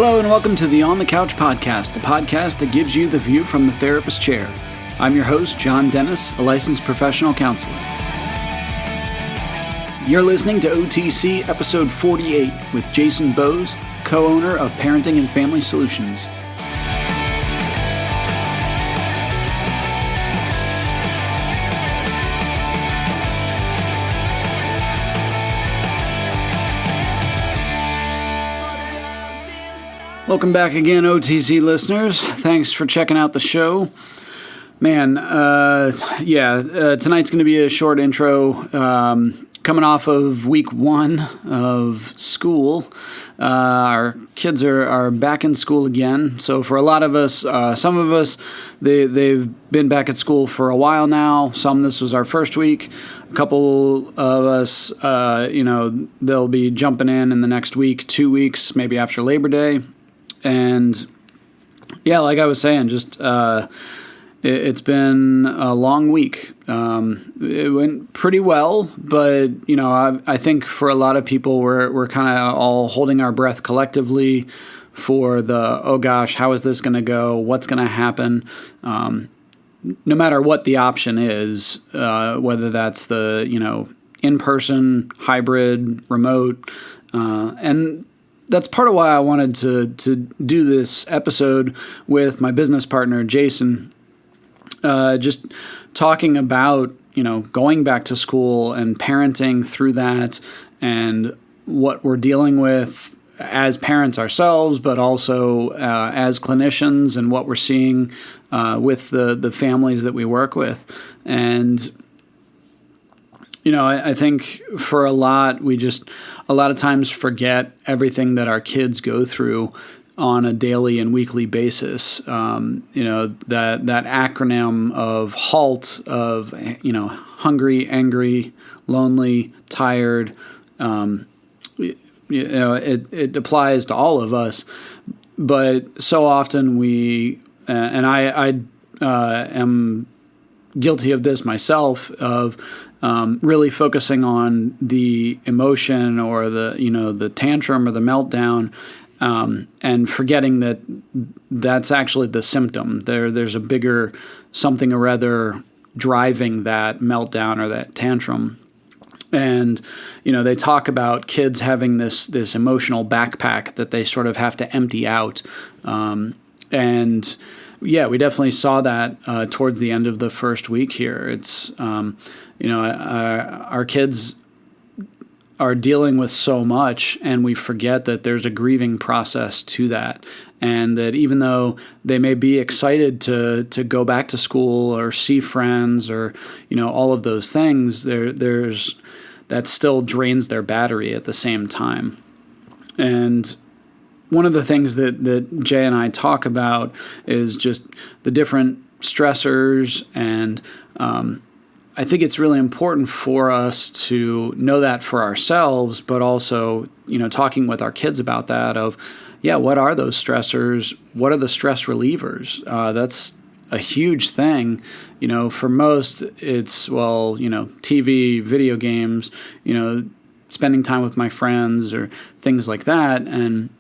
Hello and welcome to the On the Couch podcast, the podcast that gives you the view from the therapist chair. I'm your host, John Dennis, a licensed professional counselor. You're listening to OTC episode 48 with Jason Boes, co-owner of Parenting and Family Solutions. Welcome back again, OTC listeners. Thanks for checking out the show. Man, tonight's going to be a short intro. Coming off of week one of school, our kids are back in school again. So for a lot of us, some of us, they've been back at school for a while now. Some, this was our first week. A couple of us, they'll be jumping in the next week, 2 weeks, maybe after Labor Day. And yeah, like I was saying, just it's been a long week. It went pretty well, but I think for a lot of people, we're kind of all holding our breath collectively for oh gosh, how is this going to go? What's going to happen? No matter what the option is, whether that's the in-person, hybrid, remote, and that's part of why I wanted to do this episode with my business partner, Jason, just talking about, going back to school and parenting through that and what we're dealing with as parents ourselves, but also as clinicians and what we're seeing with the families that we work with. And I think for a lot of times forget everything that our kids go through on a daily and weekly basis. That acronym of HALT, of, hungry, angry, lonely, tired, it applies to all of us. But so often and I am guilty of this myself, of really focusing on the emotion or the tantrum or the meltdown, and forgetting that that's actually the symptom. There's a bigger something or other driving that meltdown or that tantrum. And they talk about kids having this emotional backpack that they sort of have to empty out, and yeah, we definitely saw that towards the end of the first week here. It's, our kids are dealing with so much, and we forget that there's a grieving process to that. And that even though they may be excited to go back to school or see friends or, all of those things, there's that still drains their battery at the same time. And one of the things that Jay and I talk about is just the different stressors, and I think it's really important for us to know that for ourselves, but also, talking with our kids about that of, what are those stressors? What are the stress relievers? That's a huge thing. For most, it's, TV, video games, spending time with my friends or things like that. And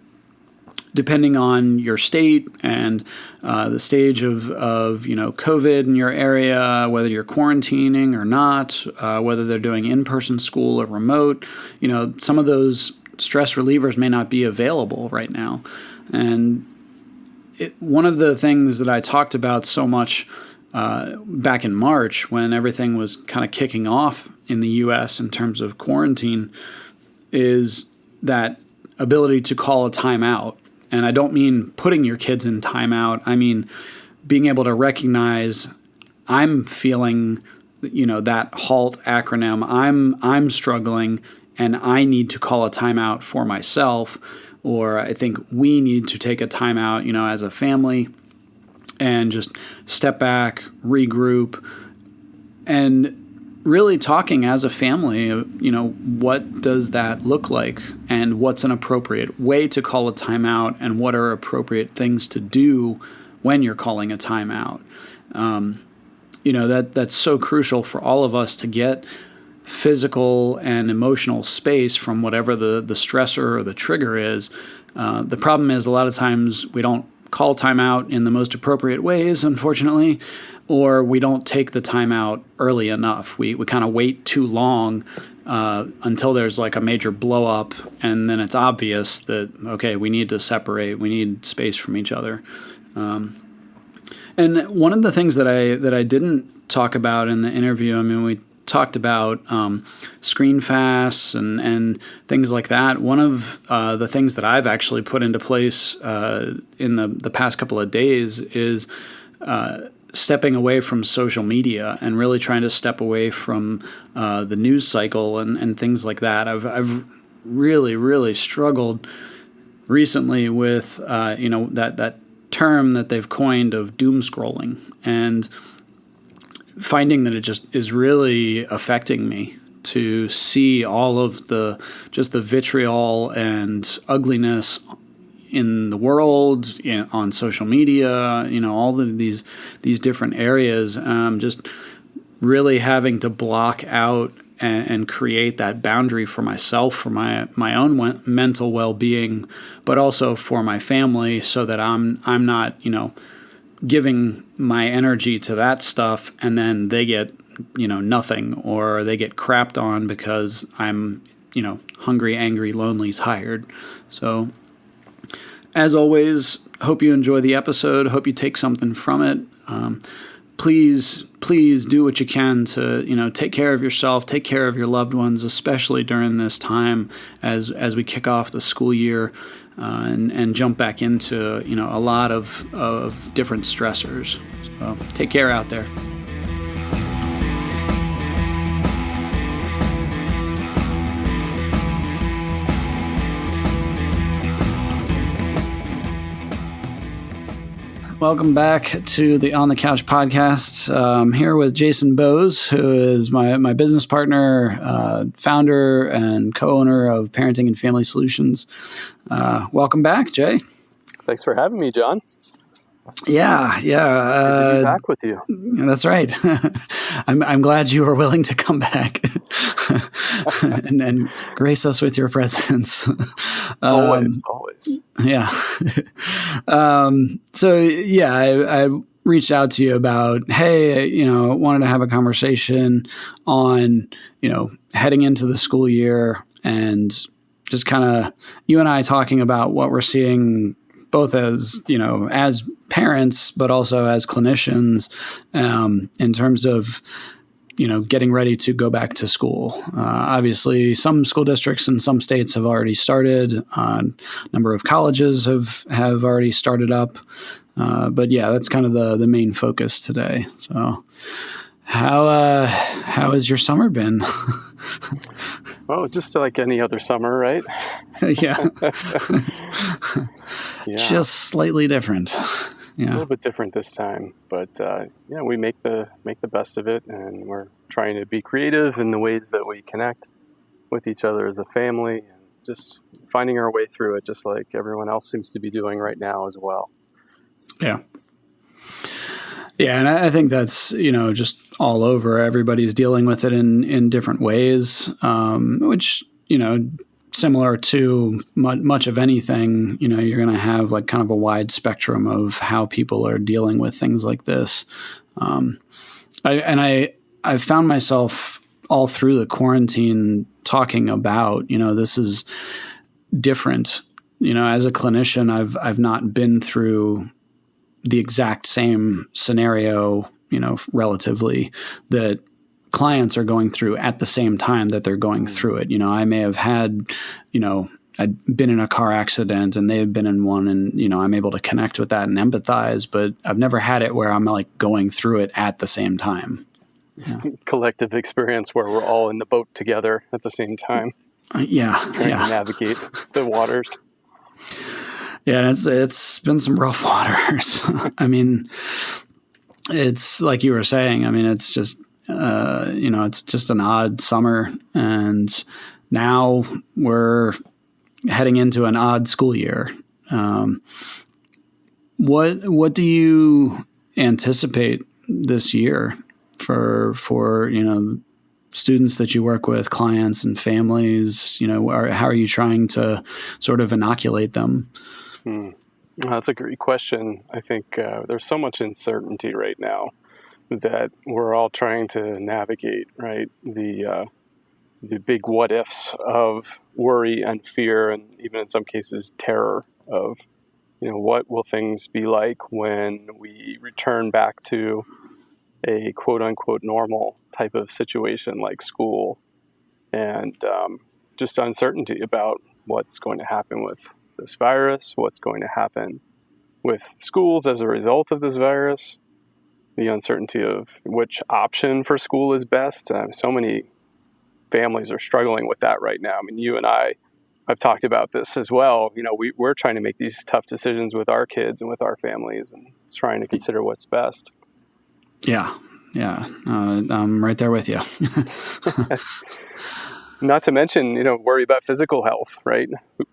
depending on your state and the stage of COVID in your area, whether you're quarantining or not, whether they're doing in-person school or remote, some of those stress relievers may not be available right now. And one of the things that I talked about so much back in March, when everything was kind of kicking off in the U.S. in terms of quarantine, is that ability to call a timeout. And I don't mean putting your kids in timeout. I mean being able to recognize, I'm feeling, that HALT acronym. I'm struggling, and I need to call a timeout for myself. Or I think we need to take a timeout, as a family, and just step back, regroup, and really talking as a family, what does that look like, and what's an appropriate way to call a timeout, and what are appropriate things to do when you're calling a timeout. That's so crucial for all of us to get physical and emotional space from whatever the stressor or the trigger is, The problem is a lot of times we don't call timeout in the most appropriate ways, unfortunately, or we don't take the timeout early enough. We kind of wait too long until there's like a major blow up, and then it's obvious that, okay, we need to separate. We need space from each other. And one of the things that I didn't talk about in the interview, I mean, we talked about screen fasts and things like that. One of the things that I've actually put into place in the past couple of days is stepping away from social media and really trying to step away from the news cycle and things like that. I've really struggled recently with that term that they've coined of doom scrolling, and finding that it just is really affecting me to see all of the vitriol and ugliness in the world, on social media, all of these different areas. Just really having to block out and create that boundary for myself, for my own mental well-being, but also for my family, so that I'm not, giving my energy to that stuff, and then they get, nothing, or they get crapped on because I'm, hungry, angry, lonely, tired. So, as always, hope you enjoy the episode. Hope you take something from it. Please do what you can to, take care of yourself, take care of your loved ones, especially during this time as we kick off the school year and jump back into, a lot of different stressors. So take care out there. Welcome back to the On the Couch podcast. I'm here with Jason Boes, who is my business partner, founder, and co-owner of Parenting and Family Solutions. Welcome back, Jay. Thanks for having me, John. Yeah. Good to be back with you. That's right. I'm glad you were willing to come back and grace us with your presence. Always. Yeah. I reached out to you about, hey, wanted to have a conversation on, heading into the school year, and just kind of you and I talking about what we're seeing both as, as parents, but also as clinicians, in terms of, getting ready to go back to school. Obviously, some school districts in some states have already started. A number of colleges have already started up. But yeah, that's kind of the main focus today. So how has your summer been? Well, just like any other summer, right? Yeah. Yeah. Just slightly different. Yeah. A little bit different this time, but we make the best of it, and we're trying to be creative in the ways that we connect with each other as a family, and just finding our way through it, just like everyone else seems to be doing right now as well. Yeah. Yeah, and I think that's, just all over. Everybody's dealing with it in different ways, which, similar to much of anything, you're going to have like kind of a wide spectrum of how people are dealing with things like this. I found myself all through the quarantine talking about, this is different. As a clinician, I've not been through the exact same scenario, relatively, that clients are going through at the same time that they're going through it. I may have had, I'd been in a car accident and they've been in one, and, I'm able to connect with that and empathize, but I've never had it where I'm like going through it at the same time. Yeah. Collective experience where we're all in the boat together at the same time. Trying to navigate the waters. Yeah, it's been some rough waters. I mean, it's like you were saying. I mean, it's just it's just an odd summer, and now we're heading into an odd school year. What do you anticipate this year for students that you work with, clients and families? How are you trying to sort of inoculate them? That's a great question. I think there's so much uncertainty right now that we're all trying to navigate, right? The big what ifs of worry and fear, and even in some cases terror of, what will things be like when we return back to a quote unquote normal type of situation like school, and just uncertainty about what's going to happen with this virus, what's going to happen with schools as a result of this virus, the uncertainty of which option for school is best. So many families are struggling with that right now. I mean, you and I have talked about this as well. We're trying to make these tough decisions with our kids and with our families, and trying to consider what's best. Yeah. I'm right there with you. Not to mention, worry about physical health, right?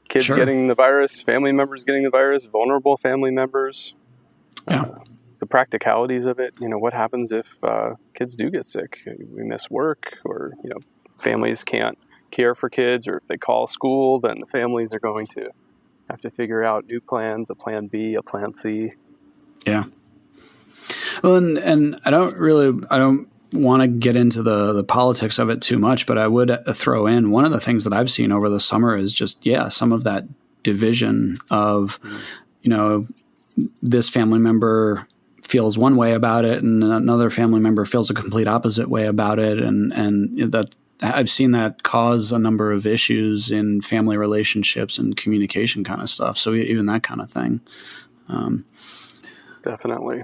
Kids Sure. getting the virus, family members getting the virus, vulnerable family members. Yeah. The practicalities of it. What happens if kids do get sick? We miss work, or families can't care for kids, or if they call school, then the families are going to have to figure out new plans, a plan B, a plan C. Yeah. Well, and I don't want to get into the politics of it too much, but I would throw in one of the things that I've seen over the summer is just, some of that division of, this family member feels one way about it and another family member feels a complete opposite way about it. And that I've seen that cause a number of issues in family relationships and communication kind of stuff. So even that kind of thing. Definitely.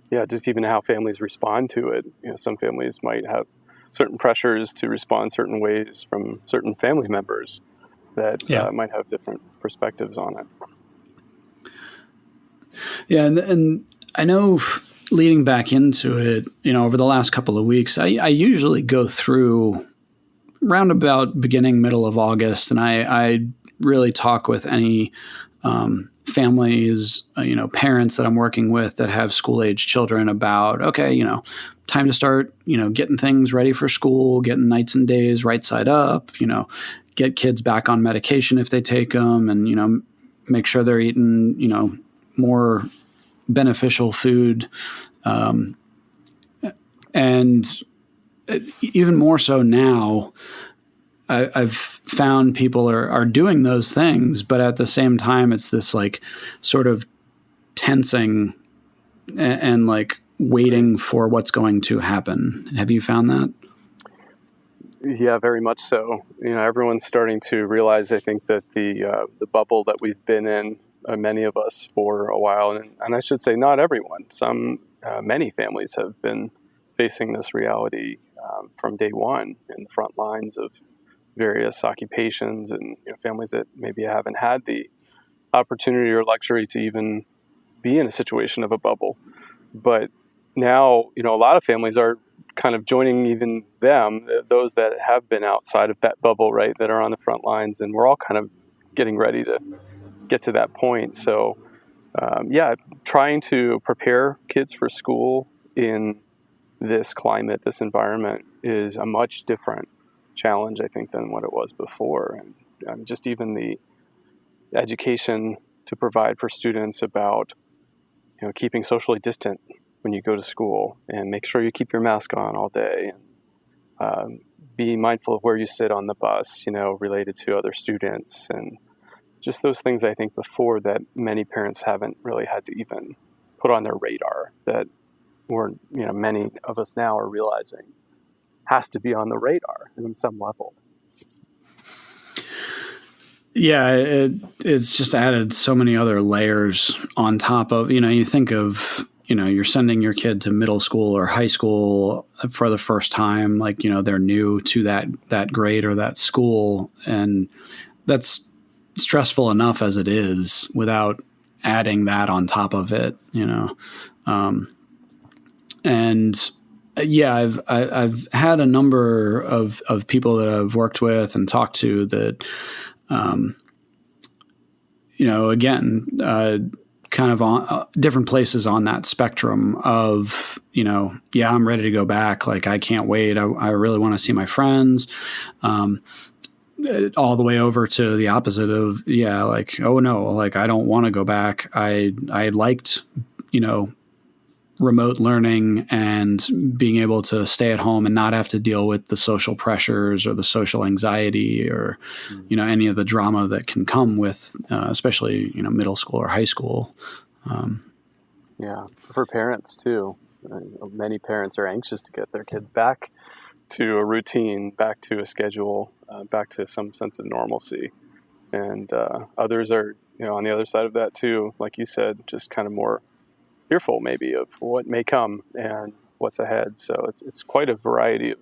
Yeah, just even how families respond to it. Some families might have certain pressures to respond certain ways from certain family members that might have different perspectives on it. Yeah, and I know leading back into it, over the last couple of weeks, I usually go through round about beginning, middle of August, and I really talk with any families, parents that I'm working with that have school-age children about, okay, time to start, getting things ready for school, getting nights and days right side up, get kids back on medication if they take them, and, make sure they're eating, more beneficial food. And even more so now, I've found people are doing those things, but at the same time, it's this like sort of tensing and like waiting for what's going to happen. Have you found that? Yeah, very much so. Everyone's starting to realize, I think, that the bubble that we've been in, many of us for a while, and I should say not everyone. Many families have been facing this reality from day one in the front lines of various occupations, and families that maybe haven't had the opportunity or luxury to even be in a situation of a bubble. But now, a lot of families are kind of joining even them, those that have been outside of that bubble, right, that are on the front lines, and we're all kind of getting ready to get to that point. So, trying to prepare kids for school in this climate, this environment, is a much different challenge, I think, than what it was before. And just even the education to provide for students about, keeping socially distant when you go to school, and make sure you keep your mask on all day, and be mindful of where you sit on the bus, related to other students, and just those things, I think, before that many parents haven't really had to even put on their radar, that many of us now are realizing has to be on the radar on some level. Yeah, it's just added so many other layers on top of, you think of, you're sending your kid to middle school or high school for the first time, like, they're new to that grade or that school. And that's stressful enough as it is without adding that on top of it, and yeah, I've had a number of people that I've worked with and talked to that, again, kind of on different places on that spectrum of, yeah, I'm ready to go back. Like, I can't wait. I really want to see my friends. All the way over to the opposite of, yeah, like, oh no, like, I don't want to go back. I liked, remote learning and being able to stay at home and not have to deal with the social pressures or the social anxiety or, any of the drama that can come with, especially, middle school or high school. Yeah. For parents too. Many parents are anxious to get their kids back to a routine, back to a schedule, back to some sense of normalcy. And others are, on the other side of that too, like you said, just kind of more fearful maybe of what may come and what's ahead. So it's quite a variety of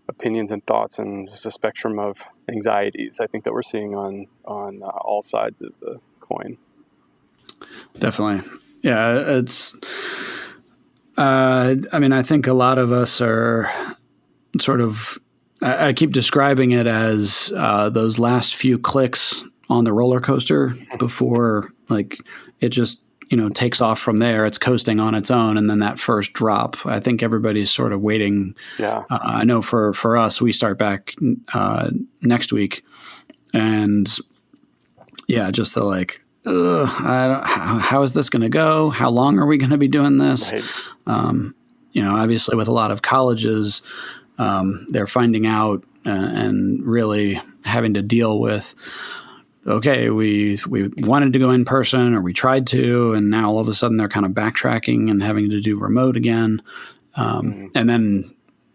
opinions and thoughts, and just a spectrum of anxieties I think that we're seeing on all sides of the coin. Definitely. Yeah, it's I think a lot of us are sort of, I keep describing it as those last few clicks on the roller coaster before, like, it just, takes off from there. It's coasting on its own. And then that first drop, I think everybody's sort of waiting. Yeah. I know for us, we start back next week. And yeah, just the like, how is this going to go? How long are we going to be doing this? Right. Obviously with a lot of colleges, they're finding out and really having to deal with, okay, we wanted to go in person, or we tried to, and now all of a sudden they're kind of backtracking and having to do remote again. And then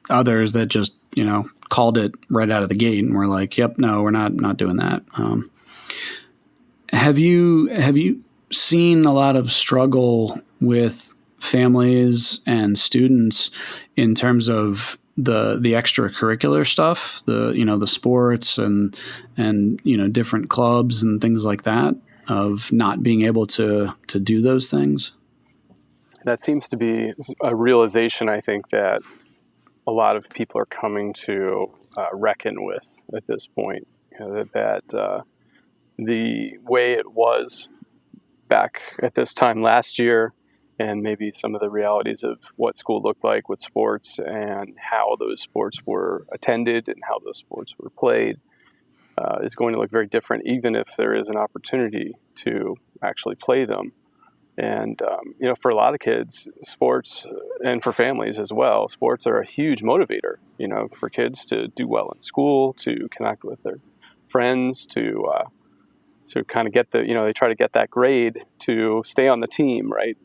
others that just, called it right out of the gate and were like, yep, no, we're not doing that. Have you seen a lot of struggle with families and students in terms of the extracurricular stuff, the sports and different clubs and things like that, of not being able to do those things? That seems to be a realization, I think, that a lot of people are coming to reckon with at this point. That the way it was back at this time last year, and maybe some of the realities of what school looked like with sports and how those sports were attended and how those sports were played, is going to look very different, even if there is an opportunity to actually play them. And, for a lot of kids, sports, and for families as well, sports are a huge motivator, for kids to do well in school, to connect with their friends, to kind of get they try to get that grade to stay on the team, right?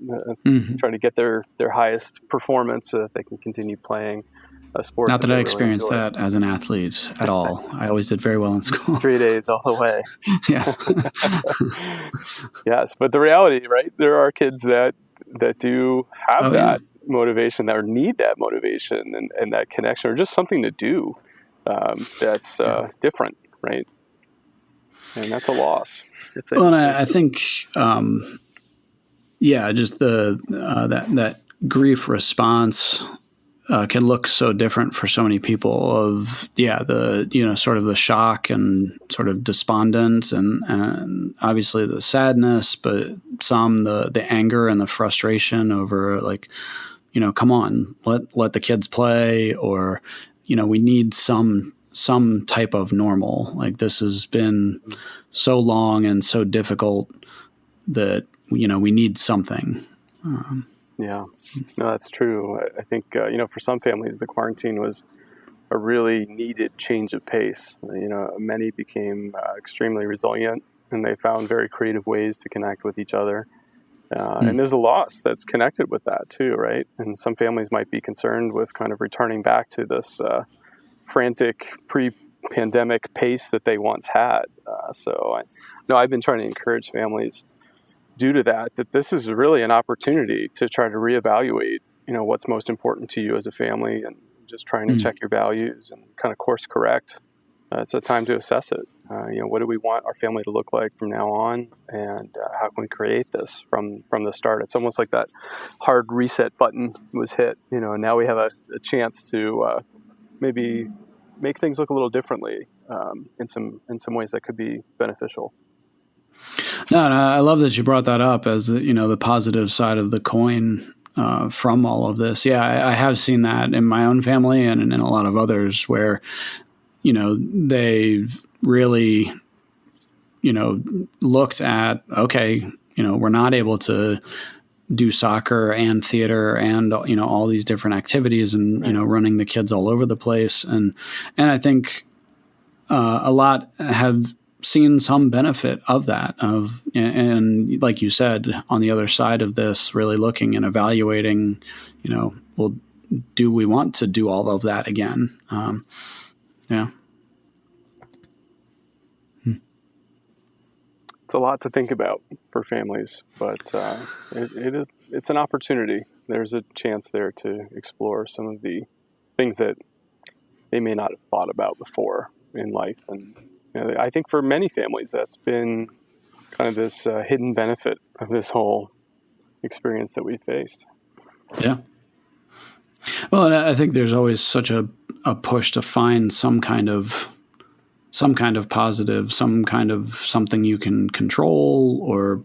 Try to get their highest performance so that they can continue playing a sport. Not that I really experienced enjoy. that as an athlete at all. I always did very well in school. Straight A's all the way. Yes. Yes, but the reality, right? There are kids that do have that motivation, that need that motivation and that connection, or just something to do that's different, right? And that's a loss. Well, and I think, just that grief response can look so different for so many people. Of sort of the shock and sort of despondent, and obviously the sadness, but some the anger and the frustration over, like, come on, let the kids play, or we need some type of normal. Like, this has been so long and so difficult that, we need something. Yeah, no, that's true. I think, for some families, the quarantine was a really needed change of pace. Many became extremely resilient, and they found very creative ways to connect with each other. And there's a loss that's connected with that too, right? And some families might be concerned with kind of returning back to this frantic pre-pandemic pace that they once had. I've been trying to encourage families due to that this is really an opportunity to try to reevaluate, what's most important to you as a family, and just trying to check your values and kind of course correct. It's a time to assess it. What do we want our family to look like from now on, and how can we create this from the start? It's almost like that hard reset button was hit, and now we have a chance to maybe make things look a little differently in some ways that could be beneficial. No, no, I love that you brought that up as the positive side of the coin from all of this. Yeah, I have seen that in my own family and in a lot of others where they've really looked at, okay, we're not able to do soccer and theater and all these different activities and Right. running the kids all over the place, and I think a lot have seen some benefit of that, and like you said, on the other side of this, really looking and evaluating, well, do we want to do all of that again? Yeah. It's a lot to think about for families, but it's an opportunity. There's a chance there to explore some of the things that they may not have thought about before in life. And I think for many families, that's been kind of this hidden benefit of this whole experience that we faced. Yeah. Well, and I think there's always such a push to find some kind of positive, some kind of something you can control, or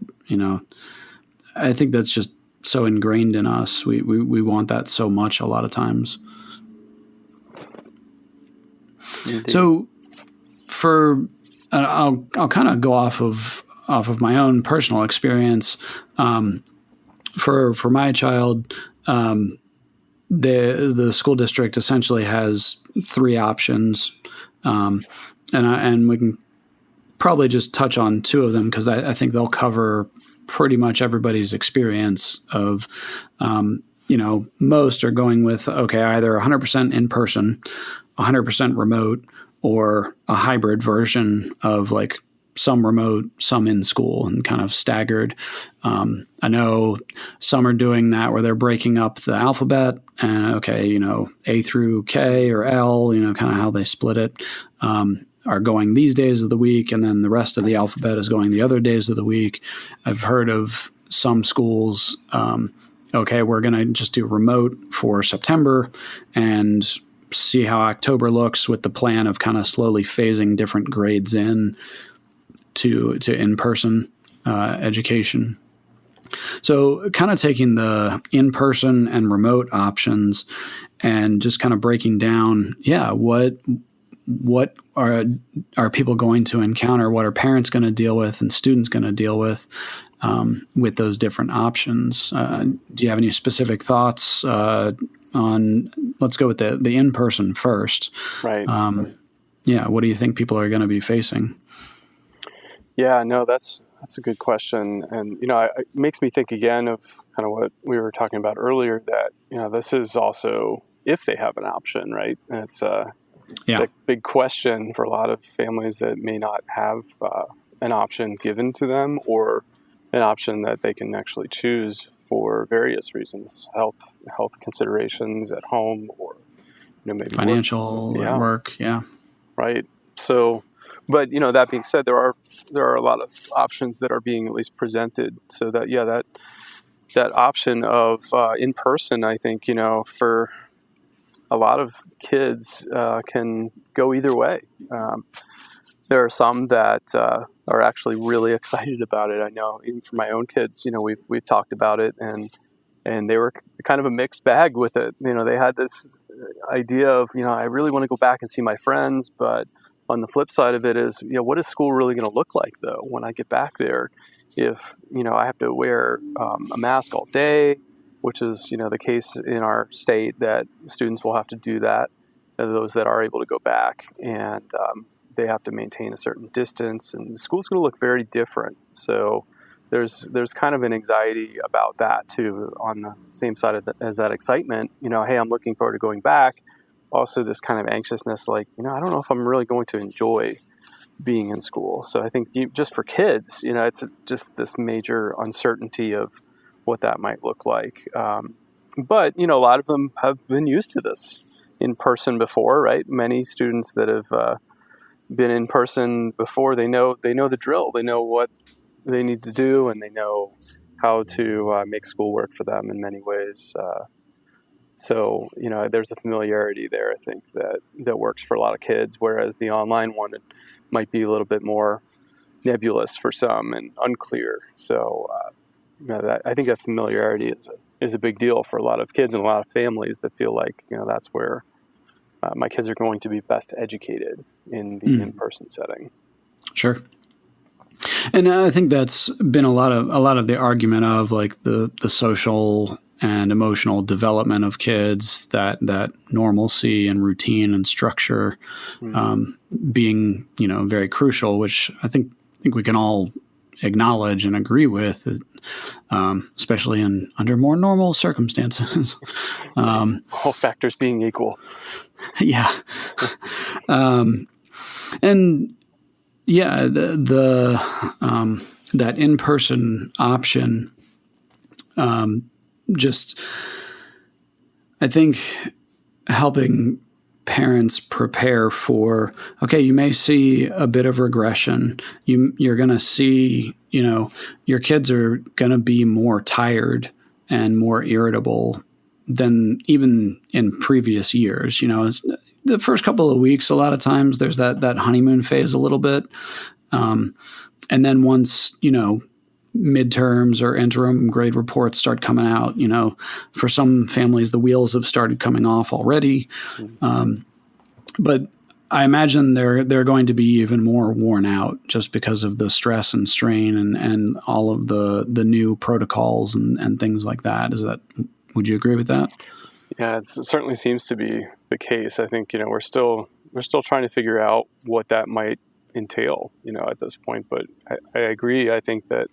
I think that's just so ingrained in us. We want that so much a lot of times. Indeed. So for I'll kind of go off of my own personal experience. For my child, the school district essentially has three options, and we can probably just touch on two of them because I think they'll cover pretty much everybody's experience of. Most are going with, okay, either 100% in person, 100% remote, or a hybrid version of like some remote, some in school, and kind of staggered. I know some are doing that where they're breaking up the alphabet and, okay, A through K or L, kind of how they split it, are going these days of the week, and then the rest of the alphabet is going the other days of the week. I've heard of some schools, okay, we're going to just do remote for September and see how October looks, with the plan of kind of slowly phasing different grades in to in-person education. So kind of taking the in-person and remote options and just kind of breaking down, what are people going to encounter? What are parents going to deal with and students going to deal with those different options? Do you have any specific thoughts on? Let's go with the in-person first. Right. Yeah, what do you think people are going to be facing? Yeah, no, that's a good question, and it makes me think again of kind of what we were talking about earlier. That this is also if they have an option, right? And it's Yeah. the big question for a lot of families that may not have an option given to them, or an option that they can actually choose for various reasons, health considerations at home, or maybe Financial work. or Yeah, work. Yeah. right. So, but that being said, there are a lot of options that are being at least presented. So that option of in person, I think for a lot of kids can go either way. There are some that are actually really excited about it. I know even for my own kids, we've talked about it, and they were kind of a mixed bag with it. They had this idea of, I really want to go back and see my friends, but on the flip side of it is, what is school really going to look like though when I get back there? If I have to wear a mask all day, which is the case in our state, that students will have to do that, those that are able to go back, and they have to maintain a certain distance, and the school's going to look very different. So there's kind of an anxiety about that too, on the same side as that excitement. Hey, I'm looking forward to going back. Also, this kind of anxiousness, like I don't know if I'm really going to enjoy being in school. So I think just for kids, it's just this major uncertainty of what that might look like. But a lot of them have been used to this in person before, right? Many students that have been in person before, they know the drill. They know what they need to do, and they know how to make school work for them in many ways. So there's a familiarity there, I think, that works for a lot of kids. Whereas the online one, it might be a little bit more nebulous for some and unclear. So I think that familiarity is a big deal for a lot of kids and a lot of families that feel like that's where my kids are going to be best educated in the in-person setting. Sure. And I think that's been a lot of the argument of like the social and emotional development of kids, that normalcy and routine and structure being very crucial, which I think we can all acknowledge and agree with, especially under more normal circumstances. All factors being equal. Yeah. And yeah, that in-person option, just, I think, helping parents prepare for, okay, you may see a bit of regression. You're going to see, your kids are going to be more tired and more irritable than even in previous years. It's the first couple of weeks, a lot of times there's that honeymoon phase a little bit. And then once, midterms or interim grade reports start coming out, for some families, the wheels have started coming off already. But I imagine they're going to be even more worn out just because of the stress and strain and all of the new protocols and things like that. Would you agree with that? Yeah, it certainly seems to be the case. I think, we're still trying to figure out what that might entail, at this point. But I agree. I think that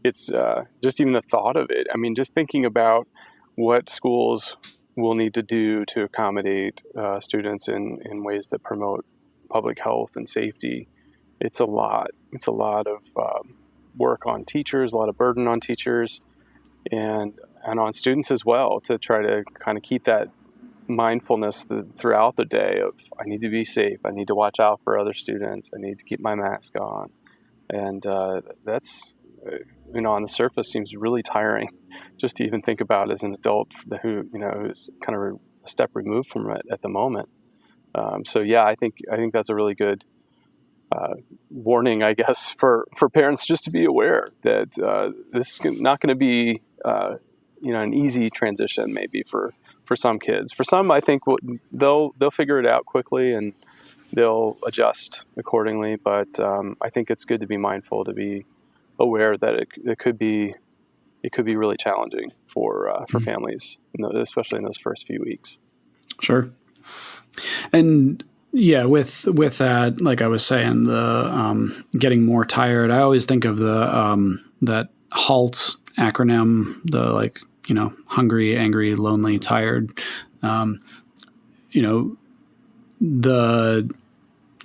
it's just even the thought of it. I mean, just thinking about what schools will need to do to accommodate students in ways that promote public health and safety. It's a lot. It's a lot of work on teachers, a lot of burden on teachers, and on students as well, to try to kind of keep that mindfulness throughout the day of, I need to be safe, I need to watch out for other students, I need to keep my mask on. And that's, on the surface seems really tiring just to even think about as an adult who's kind of a step removed from it at the moment. So yeah, I think that's a really good warning, I guess, for parents, just to be aware that this is not going to be an easy transition, maybe for some kids. For some, I think they'll figure it out quickly and they'll adjust accordingly. But I think it's good to be mindful, to be aware that it could be really challenging for families, especially in those first few weeks. Sure. And yeah, with that, like I was saying, the getting more tired, I always think of the that HALT acronym, the hungry, angry, lonely, tired.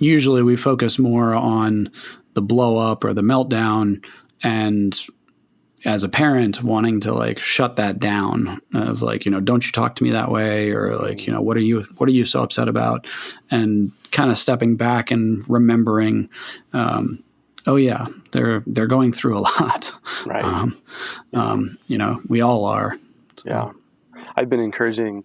Usually we focus more on the blow up or the meltdown, and as a parent wanting to shut that down of don't you talk to me that way, or what are you so upset about, and kind of stepping back and remembering, oh yeah, they're going through a lot. Right. We all are. So. Yeah. I've been encouraging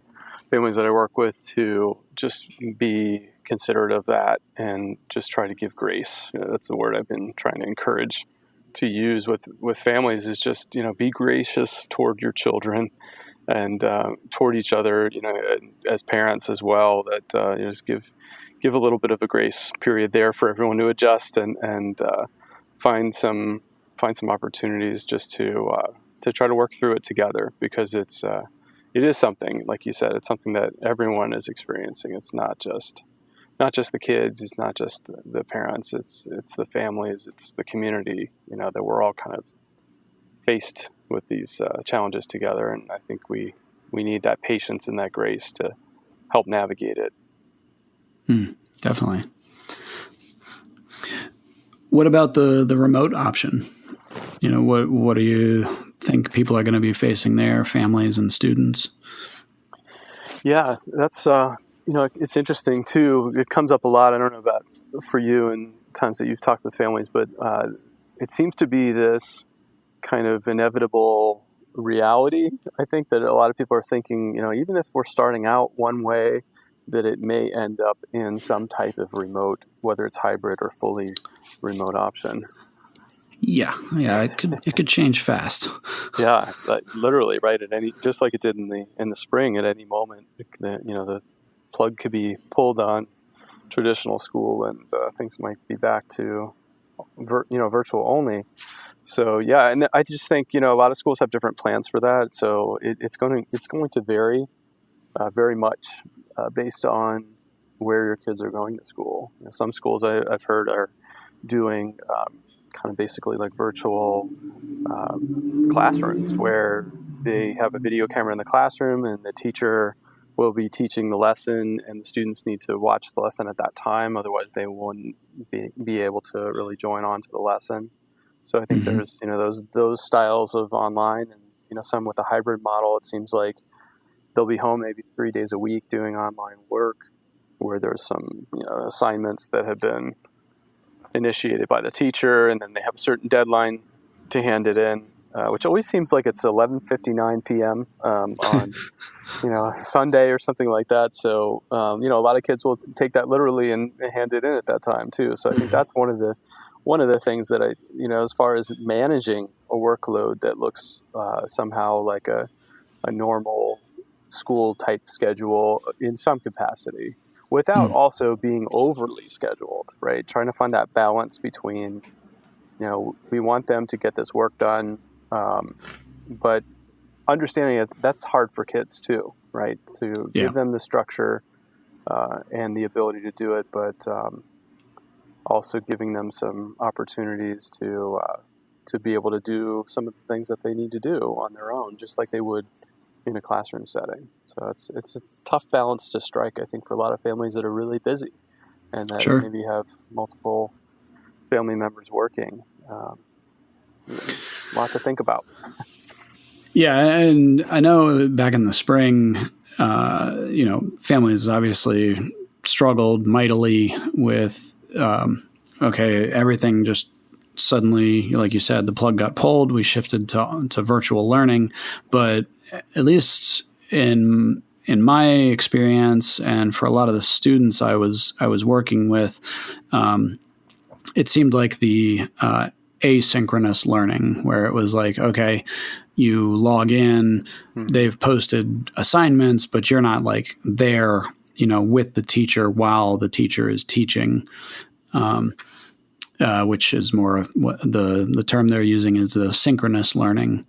families that I work with to just be considerate of that and just try to give grace. That's the word I've been trying to encourage to use with families, is just, be gracious toward your children and toward each other, as parents as well, that just give a little bit of a grace period there for everyone to adjust and find some opportunities just to try to work through it together, because it is something, like you said, it's something that everyone is experiencing. It's not just the kids, it's not just the parents, it's the families, it's the community, that we're all kind of faced with these challenges together. And I think we need that patience and that grace to help navigate it. Definitely. What about the remote option? What do you think people are going to be facing there, families and students? Yeah, that's it's interesting too. It comes up a lot. I don't know about for you and times that you've talked with families, but it seems to be this kind of inevitable reality. I think that a lot of people are thinking, even if we're starting out one way, that it may end up in some type of remote, whether it's hybrid or fully remote option. Yeah, it could change fast. Yeah, literally, right? At any, just like it did in the spring, at any moment, the plug could be pulled on traditional school, and things might be back to virtual only. So yeah, and I just think a lot of schools have different plans for that. So it's going to vary very much based on where your kids are going to school. Some schools I've heard are doing kind of basically like virtual classrooms where they have a video camera in the classroom and the teacher will be teaching the lesson and the students need to watch the lesson at that time. Otherwise, they wouldn't be able to really join on to the lesson. So I think Mm-hmm. there's those styles of online, and some with a hybrid model. It seems like they'll be home maybe 3 days a week doing online work, where there's some assignments that have been initiated by the teacher, and then they have a certain deadline to hand it in, which always seems like it's 11:59 p.m. On Sunday or something like that. So a lot of kids will take that literally and hand it in at that time too. So I think that's one of the things that as far as managing a workload that looks somehow like a normal school type schedule in some capacity, without also being overly scheduled, right? Trying to find that balance between, we want them to get this work done, but understanding that that's hard for kids too, right? To Yeah, give them the structure and the ability to do it, but also giving them some opportunities to be able to do some of the things that they need to do on their own, just like they would in a classroom setting. So it's a tough balance to strike, I think, for a lot of families that are really busy and that sure. maybe have multiple family members working. A lot to think about. Yeah, and I know back in the spring, families obviously struggled mightily with, okay, everything just suddenly, like you said, the plug got pulled. We shifted to virtual learning, but at least in my experience, and for a lot of the students I was working with, it seemed like the asynchronous learning, where it was like, okay, you log in, Mm-hmm. they've posted assignments, but you're not like there, with the teacher while the teacher is teaching, which is more what the term they're using is the synchronous learning.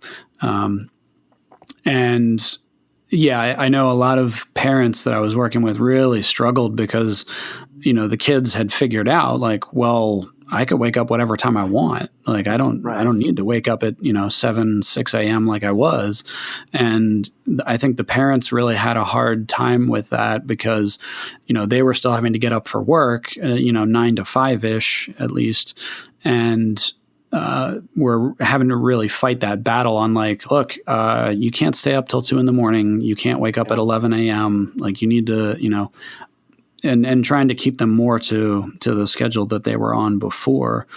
And yeah, I know a lot of parents that I was working with really struggled because, the kids had figured out like, well, I could wake up whatever time I want. Like I Right. don't need to wake up at 7, 6 a.m. like I was. And I think the parents really had a hard time with that because, they were still having to get up for work, 9 to 5 ish at least. And we're having to really fight that battle on like, look, you can't stay up till 2 in the morning. You can't wake up Yeah. at 11 a.m. Like you need to, and trying to keep them more to the schedule that they were on before,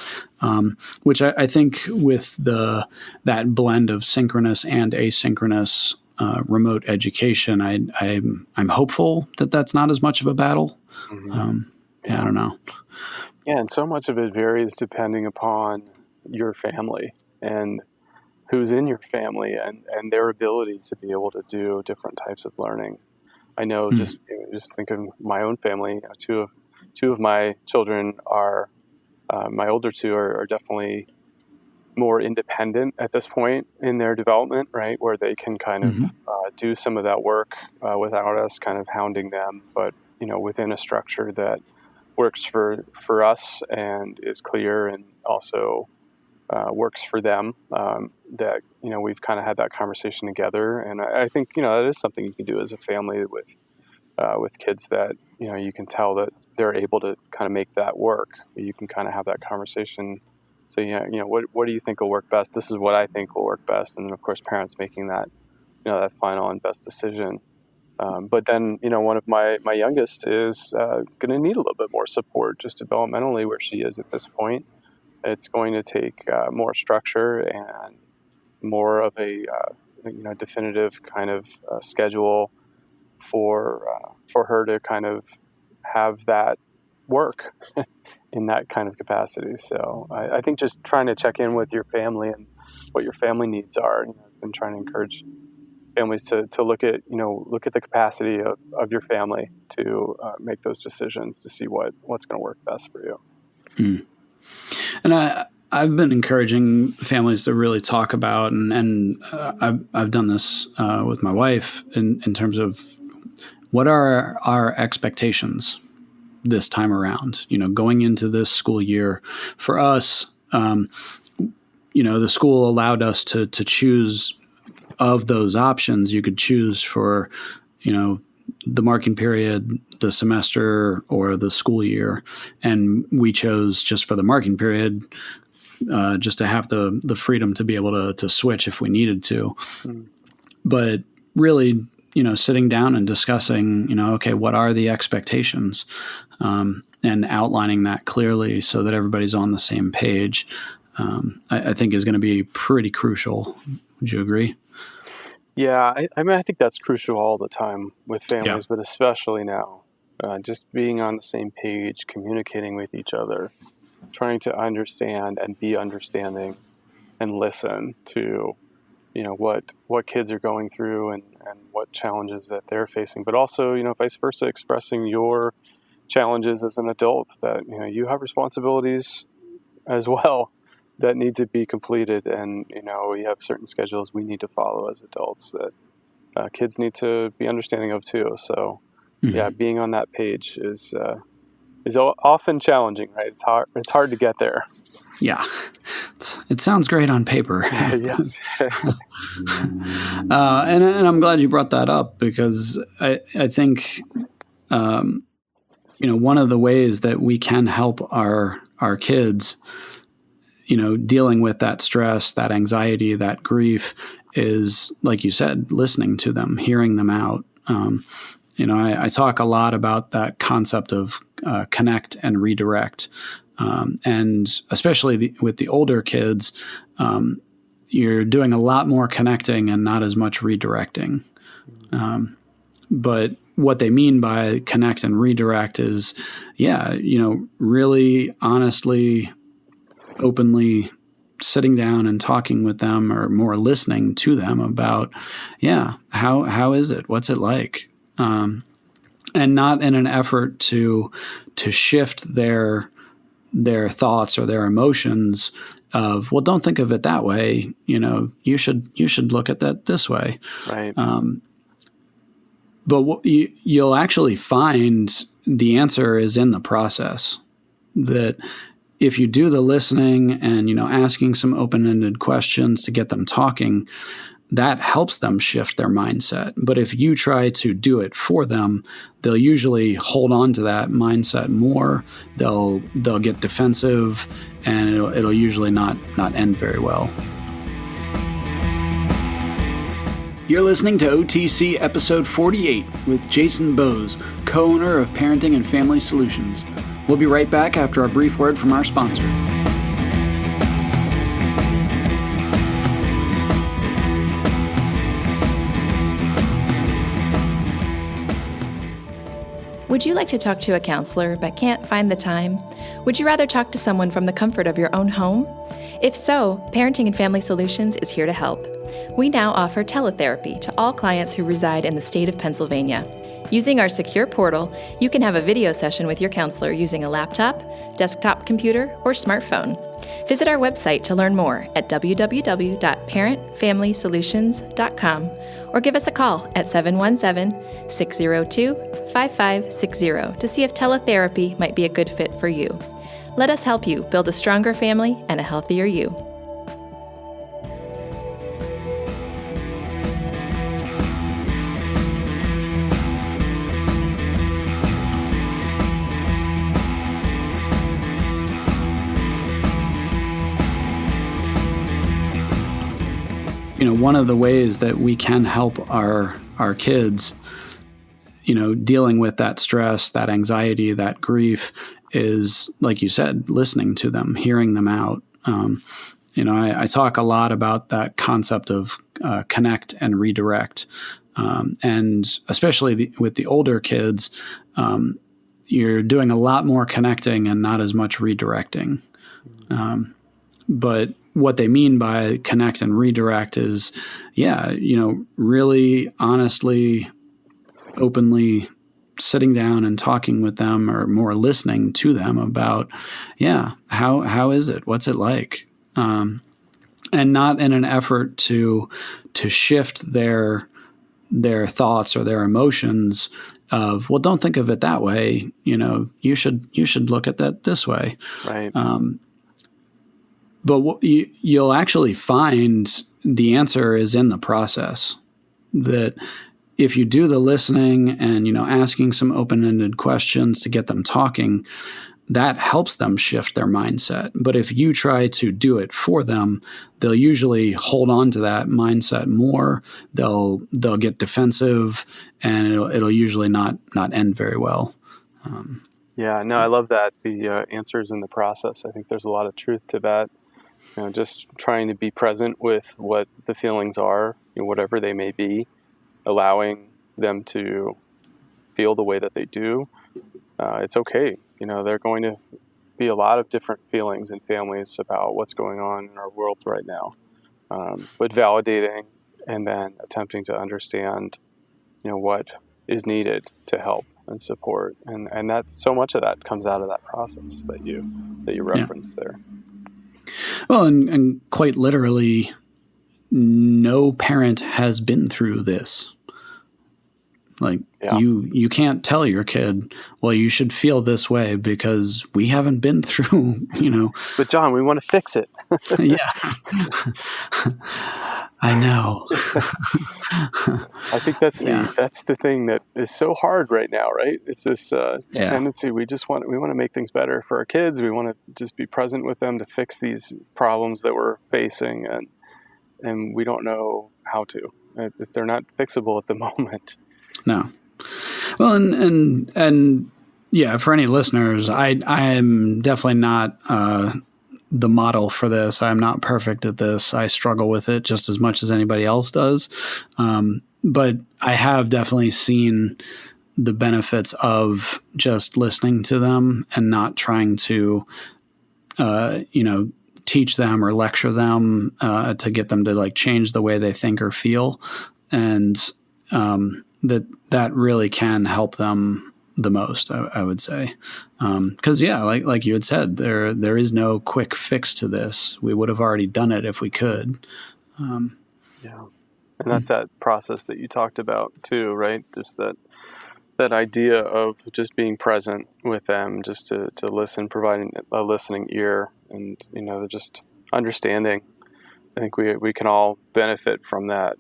which I think with that blend of synchronous and asynchronous remote education, I'm hopeful that that's not as much of a battle. Mm-hmm. Yeah, I don't know. Yeah, and so much of it varies depending upon your family and who's in your family and their ability to be able to do different types of learning. I know, Mm. just think of my own family. Two of my children are my older two are definitely more independent at this point in their development, right, where they can kind of Hmm. do some of that work without us kind of hounding them, but within a structure that works for us and is clear and also works for them. That we've kind of had that conversation together, and I think that is something you can do as a family with kids that you can tell that they're able to kind of make that work. You can kind of have that conversation. So what do you think will work best? This is what I think will work best, and then of course parents making that that final and best decision. But then one of my youngest is going to need a little bit more support just developmentally where she is at this point. It's going to take more structure and more of a definitive kind of schedule for her to kind of have that work in that kind of capacity. So I think just trying to check in with your family and what your family needs are, and trying to encourage families to look at the capacity of your family to make those decisions to see what's going to work best for you. Mm. And I've been encouraging families to really talk about, and I've done this with my wife in terms of what are our expectations this time around, going into this school year. For us, the school allowed us to choose of those options. You could choose for, the marking period, the semester, or the school year. And we chose just for the marking period, just to have the freedom to be able to switch if we needed to. Mm. But really, sitting down and discussing, okay, what are the expectations? And outlining that clearly so that everybody's on the same page, I think is going to be pretty crucial. Would you agree? Yeah, I mean, I think that's crucial all the time with families, Yeah. but especially now. Just being on the same page, communicating with each other, trying to understand and be understanding, and listen to, what kids are going through and what challenges that they're facing, but also, vice versa, expressing your challenges as an adult, that, you have responsibilities as well that need to be completed, and we have certain schedules we need to follow as adults that kids need to be understanding of too. So yeah, being on that page is often challenging, right? It's hard to get there. Yeah, it sounds great on paper. Yes. And I'm glad you brought that up, because I think one of the ways that we can help our kids, dealing with that stress, that anxiety, that grief, is, like you said, listening to them, hearing them out. I talk a lot about that concept of connect and redirect. And especially with the older kids, you're doing a lot more connecting and not as much redirecting. But what they mean by connect and redirect is, really honestly, openly sitting down and talking with them, or more listening to them about, how is it? What's it like? And not in an effort to shift their thoughts or their emotions of, well, don't think of it that way. You should look at that this way. Right. But you'll actually find the answer is in the process. That if you do the listening and, asking some open-ended questions to get them talking, that helps them shift their mindset. But if you try to do it for them, they'll usually hold on to that mindset more. They'll get defensive, and it'll usually not end very well. You're listening to OTC episode 48 with Jason Boes, co-owner of Parenting and Family Solutions. We'll be right back after a brief word from our sponsor. Would you like to talk to a counselor but can't find the time? Would you rather talk to someone from the comfort of your own home? If so, Parenting and Family Solutions is here to help. We now offer teletherapy to all clients who reside in the state of Pennsylvania. Using our secure portal, you can have a video session with your counselor using a laptop, desktop computer, or smartphone. Visit our website to learn more at www.parentfamilysolutions.com, or give us a call at 717-602-5560 to see if teletherapy might be a good fit for you. Let us help you build a stronger family and a healthier you. One of the ways that we can help our kids, dealing with that stress, that anxiety, that grief, is, like you said, listening to them, hearing them out. I talk a lot about that concept of connect and redirect. And especially with the older kids, you're doing a lot more connecting and not as much redirecting. But what they mean by connect and redirect is, really honestly, openly sitting down and talking with them, or more listening to them about, how is it? What's it like? And not in an effort to shift their thoughts or their emotions of, well, don't think of it that way. You should look at that this way. Right. But you'll actually find the answer is in the process. That if you do the listening and, asking some open-ended questions to get them talking, that helps them shift their mindset. But if you try to do it for them, they'll usually hold on to that mindset more. They'll get defensive, and it'll usually not end very well. I love that. The answers in the process. I think there's a lot of truth to that. Just trying to be present with what the feelings are, whatever they may be, allowing them to feel the way that they do. It's okay. There are going to be a lot of different feelings in families about what's going on in our world right now. But validating and then attempting to understand, what is needed to help and support. And that, so much of that comes out of that process that you referenced there. Well, and quite literally, no parent has been through this. Like, you can't tell your kid, well, you should feel this way, because we haven't been through, But John, we want to fix it. Yeah. I know. I think that's the thing that is so hard right now, right? It's this tendency. We want to make things better for our kids. We want to just be present with them to fix these problems that we're facing, and we don't know how to. They're not fixable at the moment. No. Well, and for any listeners, I am definitely not the model for this. I'm not perfect at this. I struggle with it just as much as anybody else does. But I have definitely seen the benefits of just listening to them and not trying to, teach them or lecture them to get them to change the way they think or feel. And that really can help them the most, I would say. Because like you had said, there is no quick fix to this. We would have already done it if we could. And that's that process that you talked about too, right? Just that idea of just being present with them, just to listen, providing a listening ear, and just understanding. I think we can all benefit from that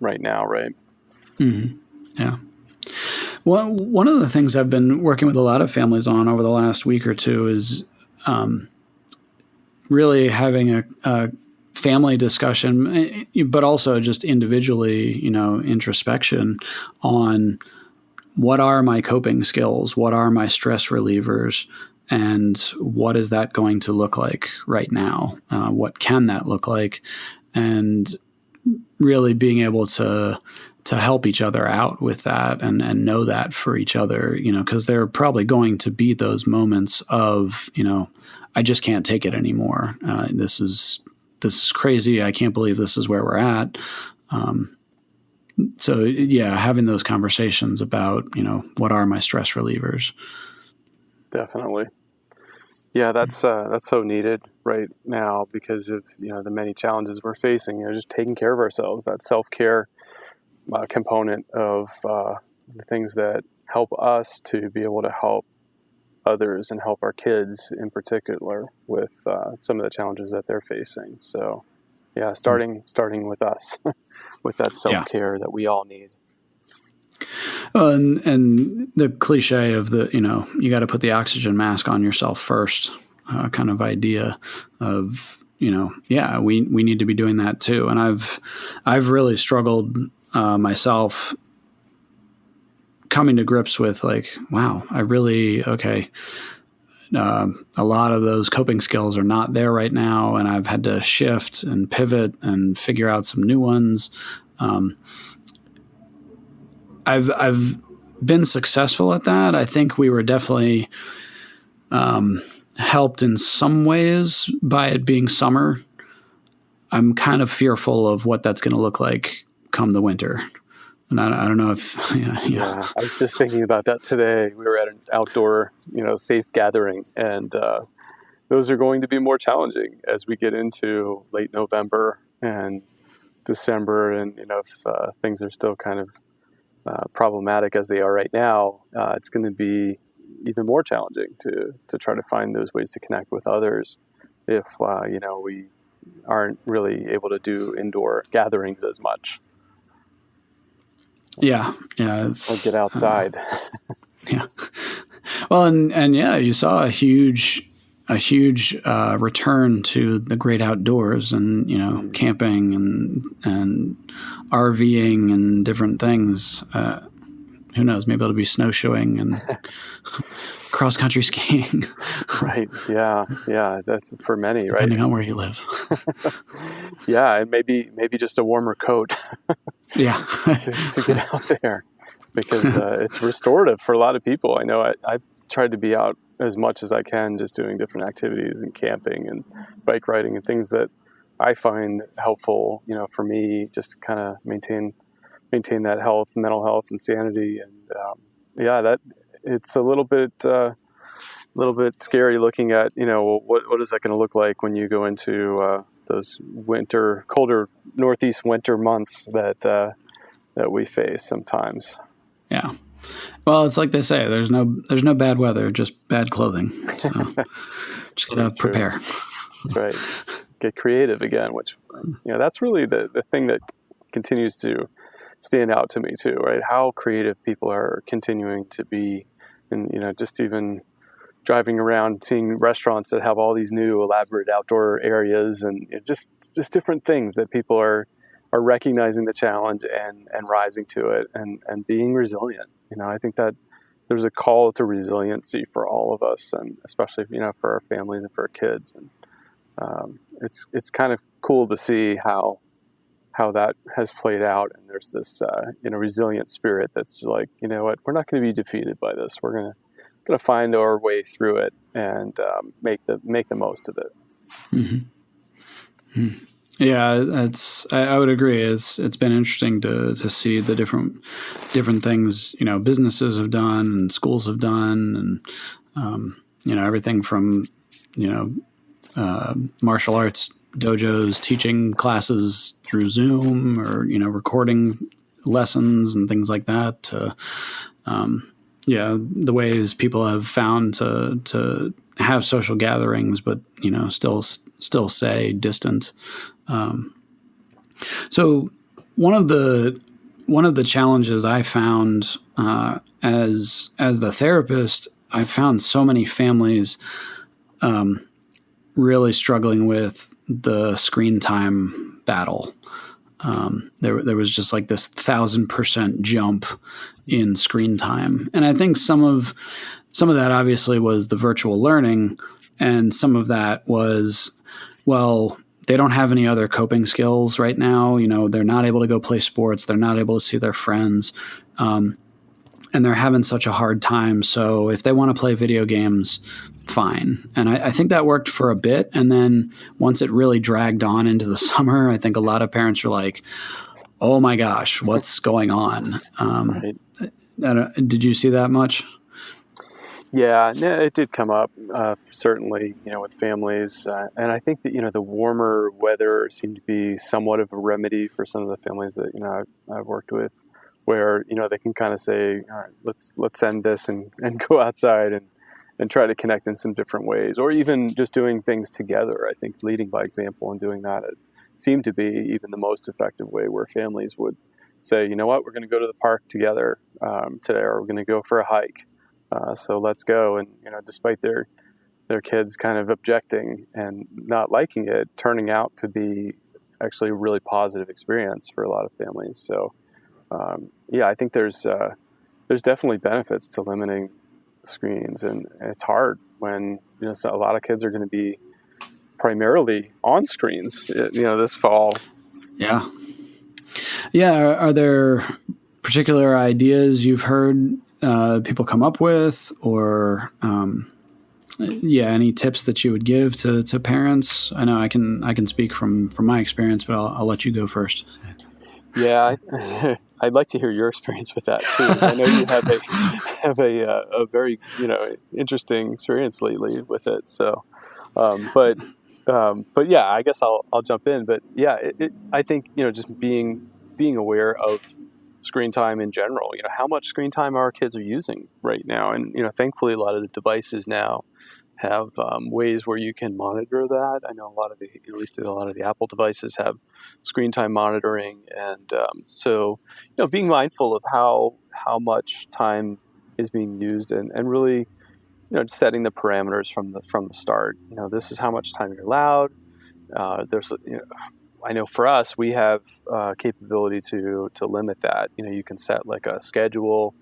right now, right? Mm-hmm. Yeah. Well, one of the things I've been working with a lot of families on over the last week or two is really having a family discussion, but also just individually, introspection on what are my coping skills, what are my stress relievers, and what is that going to look like right now? What can that look like? And really being able to help each other out with that and know that for each other, because there are probably going to be those moments of, I just can't take it anymore. This is crazy. I can't believe this is where we're at. So having those conversations about, what are my stress relievers? Definitely. Yeah, that's so needed right now because of, the many challenges we're facing, just taking care of ourselves, that self-care component of the things that help us to be able to help others and help our kids in particular with some of the challenges that they're facing. So, starting with us, with that self-care that we all need. And the cliche of you got to put the oxygen mask on yourself first, kind of idea of, we need to be doing that too. And I've really struggled myself coming to grips with wow, I really, a lot of those coping skills are not there right now. And I've had to shift and pivot and figure out some new ones. I've been successful at that. I think we were definitely helped in some ways by it being summer. I'm kind of fearful of what that's going to look like come the winter. And I don't know if, Yeah, I was just thinking about that today. We were at an outdoor, safe gathering, and those are going to be more challenging as we get into late November and December. And, if things are still kind of problematic as they are right now, it's going to be even more challenging to try to find those ways to connect with others if, we aren't really able to do indoor gatherings as much. Yeah. Or get outside. Yeah. Well, and yeah, you saw a huge return to the great outdoors and camping and RVing and different things. Who knows? Maybe it'll be snowshoeing and cross country skiing. Right. Yeah. That's for many, right? Depending on where you live. Yeah, and maybe just a warmer coat. Yeah. to get out there, because it's restorative for a lot of people. I know I tried to be out as much as I can, just doing different activities and camping and bike riding and things that I find helpful, for me, just to kind of maintain that health, mental health, and sanity. And that it's a little bit scary looking at, what is that going to look like when you go into those colder Northeast winter months that we face sometimes. Yeah. Well, it's like they say, there's no bad weather, just bad clothing. So just gotta prepare. That's right. Get creative again, which that's really the thing that continues to stand out to me too, right? How creative people are continuing to be, and just even driving around, seeing restaurants that have all these new elaborate outdoor areas, and just different things that people are recognizing the challenge and rising to it and being resilient. I think that there's a call to resiliency for all of us, and especially for our families and for our kids. And it's kind of cool to see how that has played out. And there's this resilient spirit that's like, what, we're not going to be defeated by this. We're going to find our way through it and make the most of it. Mm-hmm. Mm-hmm. Yeah, I would agree. It's been interesting to see the different things businesses have done and schools have done, and everything from martial arts dojos teaching classes through Zoom, or recording lessons and things like that, to the ways people have found to have social gatherings, but still stay distant. So one of the challenges I found as the therapist, I found so many families really struggling with the screen time battle. There was just like this 1,000% jump in screen time, and I think some of that obviously was the virtual learning, and some of that was, well, they don't have any other coping skills right now. They're not able to go play sports. They're not able to see their friends. And they're having such a hard time. So if they want to play video games, fine. And I think that worked for a bit. And then once it really dragged on into the summer, I think a lot of parents were like, oh my gosh, what's going on? Right. Did you see that much? Yeah, it did come up, certainly, with families. And I think that, the warmer weather seemed to be somewhat of a remedy for some of the families that, I've worked with, where, they can kind of say, all right, let's end this and go outside and try to connect in some different ways, or even just doing things together. I think leading by example and doing that seemed to be even the most effective way, where families would say, you know what, we're going to go to the park together today, or we're going to go for a hike. So let's go. And, despite their kids kind of objecting and not liking it, turning out to be actually a really positive experience for a lot of families. So, I think there's definitely benefits to limiting screens, and it's hard when, so a lot of kids are going to be primarily on screens, this fall. Yeah. Yeah. Are there particular ideas you've heard people come up with, or any tips that you would give to parents? I know I can speak from my experience, but I'll let you go first. Yeah, I'd like to hear your experience with that too. I know you have a very interesting experience lately with it. So, but yeah, I guess I'll jump in. But yeah, I think just being aware of screen time in general. How much screen time our kids are using right now, and thankfully a lot of the devices now have ways where you can monitor that. I know at least a lot of the Apple devices have screen time monitoring, and so being mindful of how much time is being used, and really setting the parameters from the start. This is how much time you're allowed. There's I know for us we have capability to limit that. You can set like a schedule,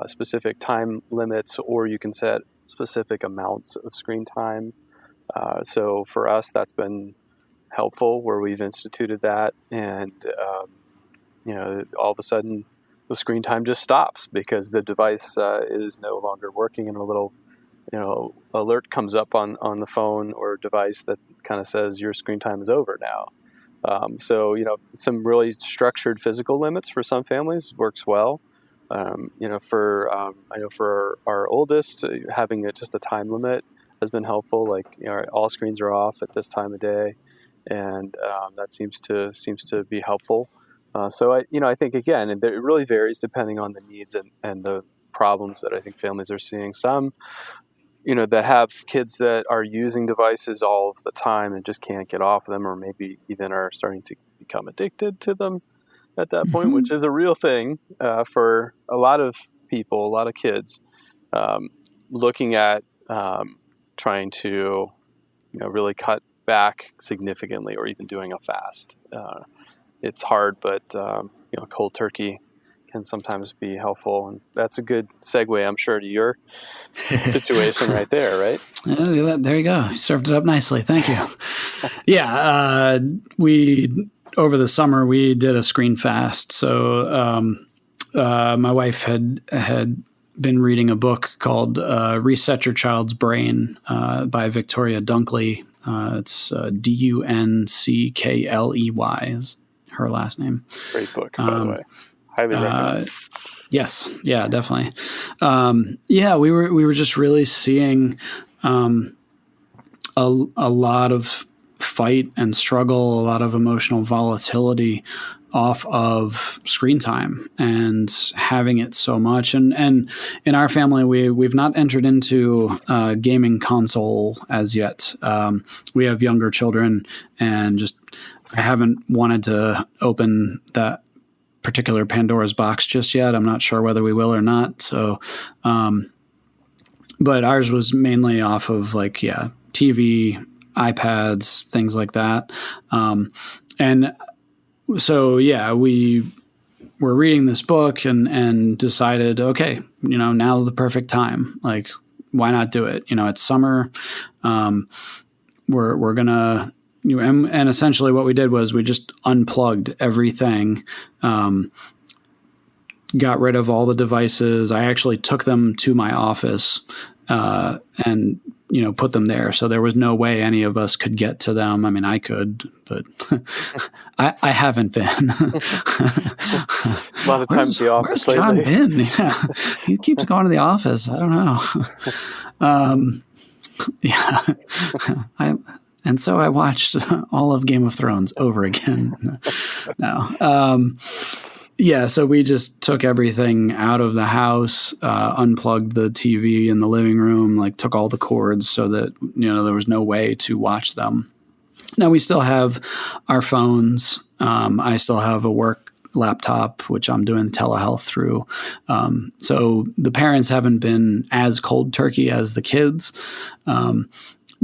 specific time limits, or you can set specific amounts of screen time. So for us, that's been helpful where we've instituted that, and all of a sudden the screen time just stops because the device is no longer working, and a little alert comes up on the phone or device that kind of says your screen time is over now. So some really structured physical limits for some families works well. I know for our oldest, having just a time limit has been helpful. Like all screens are off at this time of day, and that seems to be helpful. So I think again, it really varies depending on the needs and the problems that I think families are seeing. Some that have kids that are using devices all of the time and just can't get off of them, or maybe even are starting to become addicted to them at that point, which is a real thing for a lot of people, a lot of kids, looking at trying to really cut back significantly, or even doing a fast. It's hard, but cold turkey can sometimes be helpful, and that's a good segue, I'm sure, to your situation right there, right? There you go. You served it up nicely. Thank you. Yeah, we over the summer we did a screen fast. So my wife had been reading a book called "Reset Your Child's Brain" by Victoria Dunkley. It's Dunkley is her last name. Great book, by the way. Highly recommend. Yes, yeah, definitely. We were just really seeing a lot of fight and struggle, a lot of emotional volatility off of screen time and having it so much. And in our family, we've not entered into a gaming console as yet. We have younger children, and just I haven't wanted to open that particular Pandora's box just yet. I'm not sure whether we will or not. So, but ours was mainly off of TV, iPads, things like that. And so, we were reading this book and decided, okay, now's the perfect time. Like, why not do it? It's summer. We're gonna, and essentially what we did was we just unplugged everything, got rid of all the devices. I actually took them to my office and put them there. So there was no way any of us could get to them. I mean, I could, but I haven't been. A lot of times the office. Where's John been? Yeah, he keeps going to the office. I don't know. And so I watched all of Game of Thrones over again. So we just took everything out of the house, unplugged the TV in the living room, took all the cords so that, there was no way to watch them. Now we still have our phones. I still have a work laptop, which I'm doing telehealth through. So the parents haven't been as cold turkey as the kids.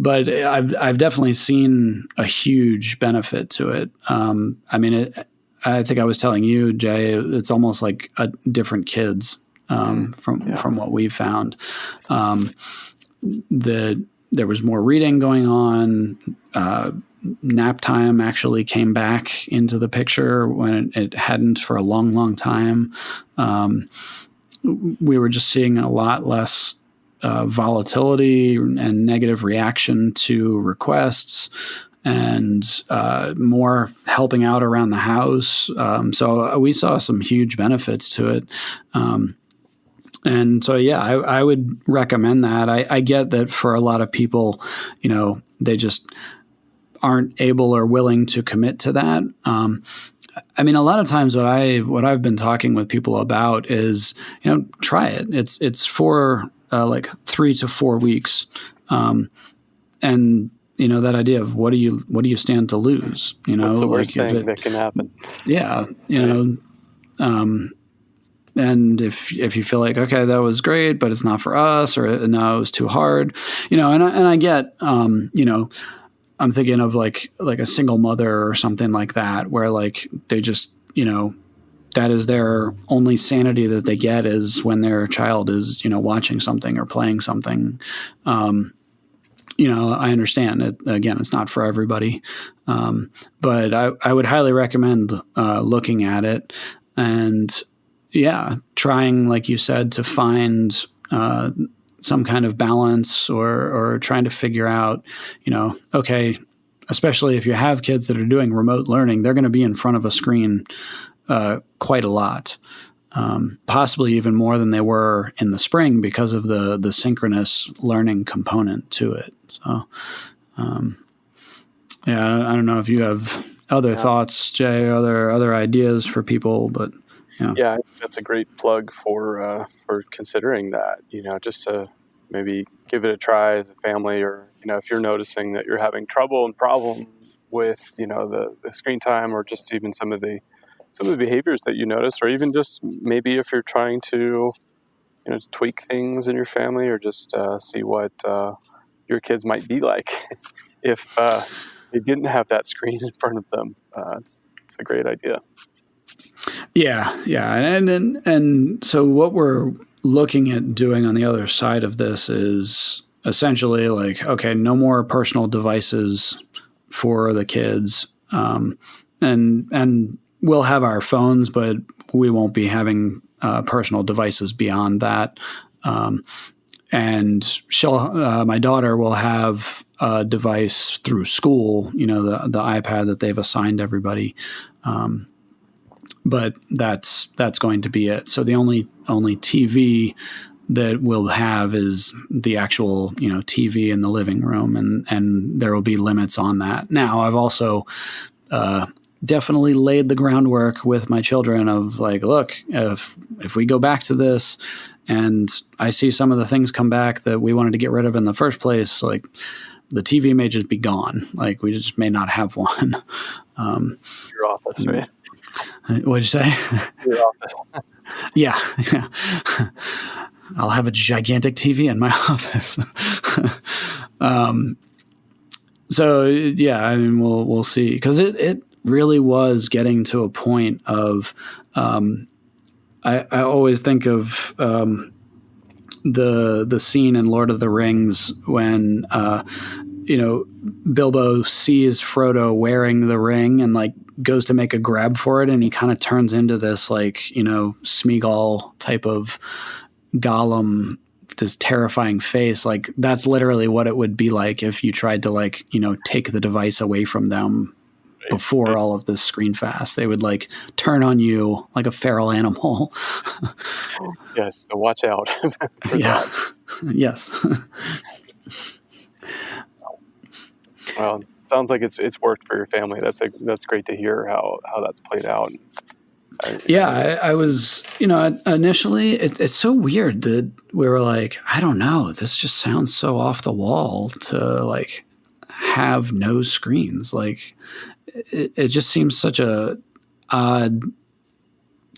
But I've definitely seen a huge benefit to it. I think I was telling you, Jay, it's almost like a different kids from what we've found. There was more reading going on. nap time actually came back into the picture when it hadn't for a long, long time. We were just seeing a lot less volatility and negative reaction to requests, and more helping out around the house. So we saw some huge benefits to it. And so, yeah, I would recommend that. I get that for a lot of people, they just aren't able or willing to commit to that. I mean, a lot of times what I've been talking with people about is, try it. It's for like 3 to 4 weeks. And that idea of what do you stand to lose? What's the worst like thing that can happen? Yeah. And if you feel like, okay, that was great, but it's not for us, or no, it was too hard, and I get, I'm thinking of like a single mother or something like that, where like they just, that is their only sanity that they get is when their child is, watching something or playing something. I understand it. Again, it's not for everybody. But I would highly recommend looking at it and, trying, like you said, to find some kind of balance or trying to figure out, okay, especially if you have kids that are doing remote learning, they're going to be in front of a screen quite a lot. Possibly even more than they were in the spring because of the synchronous learning component to it. So, I don't know if you have other thoughts, Jay, other ideas for people, but yeah, I think that's a great plug for considering that. Just to maybe give it a try as a family, or if you're noticing that you're having trouble and problem with the screen time, or just even some of the behaviors that you notice, or even just maybe if you're trying to just tweak things in your family, or just see what your kids might be like if they didn't have that screen in front of them. It's a great idea. Yeah. And so what we're looking at doing on the other side of this is essentially like, okay, no more personal devices for the kids. And we'll have our phones, but we won't be having personal devices beyond that. And my daughter will have a device through school, the iPad that they've assigned everybody. But that's going to be it. So the only TV that we'll have is the actual, TV in the living room, and there will be limits on that. Now, I've also definitely laid the groundwork with my children of like, look, if we go back to this and I see some of the things come back that we wanted to get rid of in the first place, like the TV may just be gone. Like we just may not have one. Your office, right? What'd you say? Your office. Yeah. I'll have a gigantic TV in my office. So yeah, I mean, we'll see, because it really was getting to a point of, I always think of the scene in Lord of the Rings when Bilbo sees Frodo wearing the ring and like goes to make a grab for it, and he kind of turns into this like Smeagol type of Gollum, this terrifying face. Like that's literally what it would be like if you tried to like take the device away from them before all of this screen fast. They would like turn on you like a feral animal. Yes, so watch out. Yeah. Yes. Well, sounds like it's worked for your family. That's great to hear how that's played out. I was, initially it's so weird that we were like, I don't know, this just sounds so off the wall to like have no screens. Like it just seems such a odd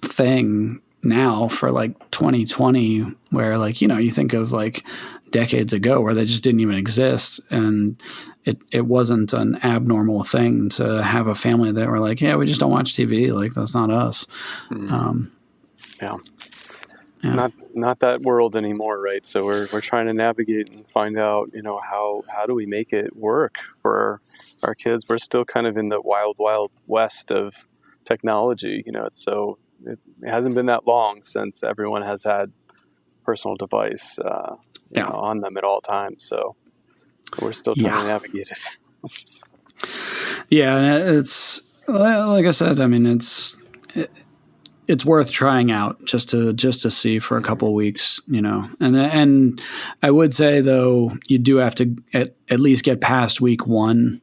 thing now for like 2020, where like, you think of like decades ago where they just didn't even exist, and it wasn't an abnormal thing to have a family that were like, yeah, we just don't watch TV. Like that's not us. Yeah. it's not that world anymore, right? So we're trying to navigate and find out, how do we make it work for our kids? We're still kind of in the wild west of technology. It hasn't been that long since everyone has had personal device, on them at all times. So we're still trying to navigate it. Yeah, and it's like I said. I mean, it's worth trying out just to see for a couple of weeks, And I would say though, you do have to at least get past week 1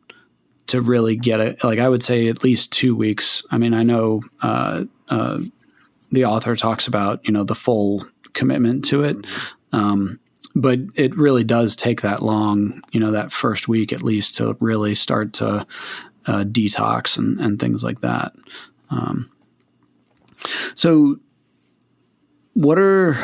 to really get it. Like I would say at least 2 weeks. I mean, I know the author talks about the full commitment to it. But it really does take that long, that first week at least, to really start to detox and things like that. So what are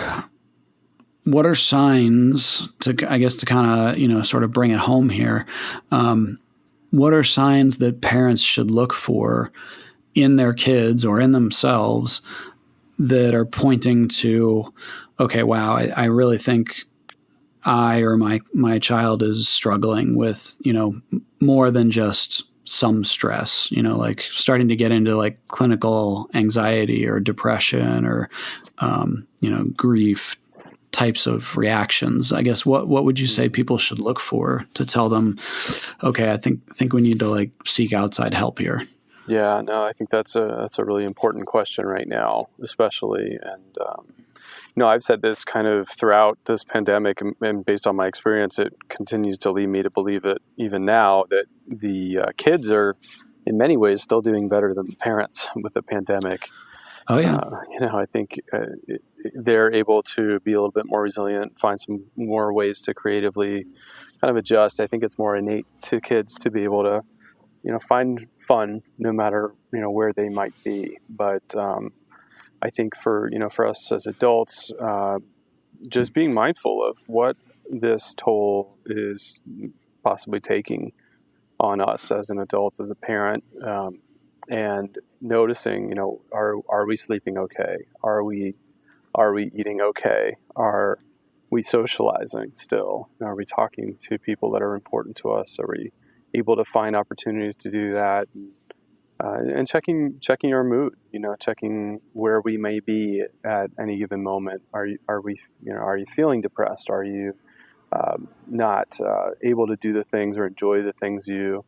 signs to kind of, sort of bring it home here? What are signs that parents should look for in their kids or in themselves that are pointing to, okay, wow, I really think I or my child is struggling with, more than just some stress, like starting to get into like clinical anxiety or depression or, grief types of reactions. I guess what would you say people should look for to tell them, okay, I think we need to like seek outside help here? Yeah, no, I think that's a really important question right now, especially. And, I've said this kind of throughout this pandemic, and based on my experience, it continues to lead me to believe it even now, that the kids are in many ways still doing better than the parents with the pandemic. Oh, yeah. I think they're able to be a little bit more resilient, find some more ways to creatively kind of adjust. I think it's more innate to kids to be able to, find fun no matter, where they might be. But I think for us as adults, just being mindful of what this toll is possibly taking on us as an adult, as a parent, and noticing, are we sleeping okay? Are we eating okay? Are we socializing still? Are we talking to people that are important to us? Are we able to find opportunities to do that? And checking our mood, checking where we may be at any given moment. Are you feeling depressed? Are you not able to do the things or enjoy the things you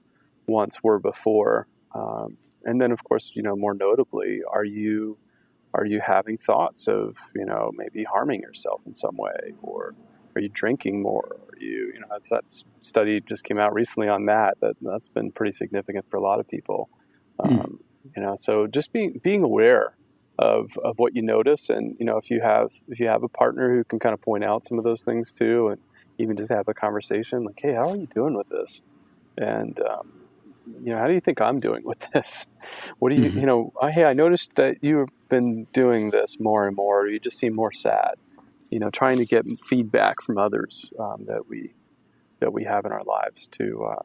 once were before? And then, of course, more notably, are you having thoughts of maybe harming yourself in some way, or are you drinking more? Are you that study just came out recently on that's been pretty significant for a lot of people. So just being aware of what you notice, and if you have a partner who can kind of point out some of those things too, and even just have a conversation like, hey, how are you doing with this? And how do you think I'm doing with this? What do you hey, I noticed that you've been doing this more and more, or you just seem more sad. Trying to get feedback from others that we have in our lives to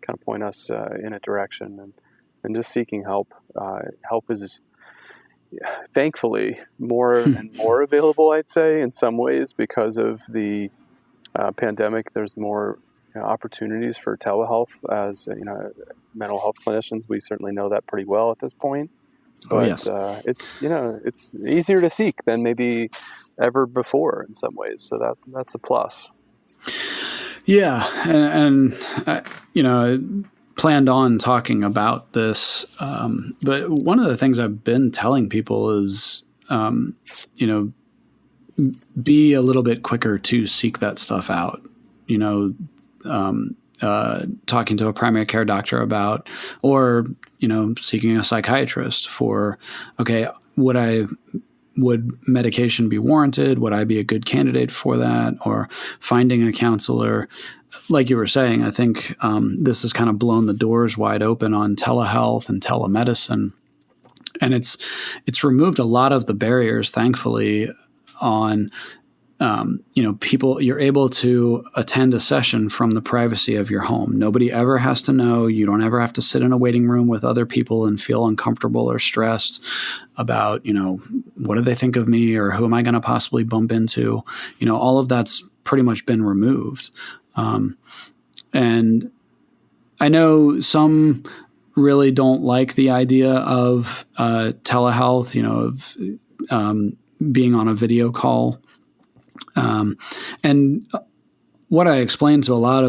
kind of point us in a direction, and just seeking help. Help is thankfully more and more available, I'd say, in some ways because of the pandemic. There's more opportunities for telehealth as mental health clinicians. We certainly know that pretty well at this point. But yes. It's easier to seek than maybe ever before in some ways. So that's a plus. Yeah, and I planned on talking about this, but one of the things I've been telling people is, be a little bit quicker to seek that stuff out. Talking to a primary care doctor about, or seeking a psychiatrist for, okay, would medication be warranted? Would I be a good candidate for that? Or finding a counselor? Like you were saying, I think this has kind of blown the doors wide open on telehealth and telemedicine, and it's removed a lot of the barriers, thankfully, on you're able to attend a session from the privacy of your home. Nobody ever has to know. You don't ever have to sit in a waiting room with other people and feel uncomfortable or stressed about, what do they think of me, or who am I going to possibly bump into? All of that's pretty much been removed. And I know some really don't like the idea of telehealth, of being on a video call. And what I explain to a lot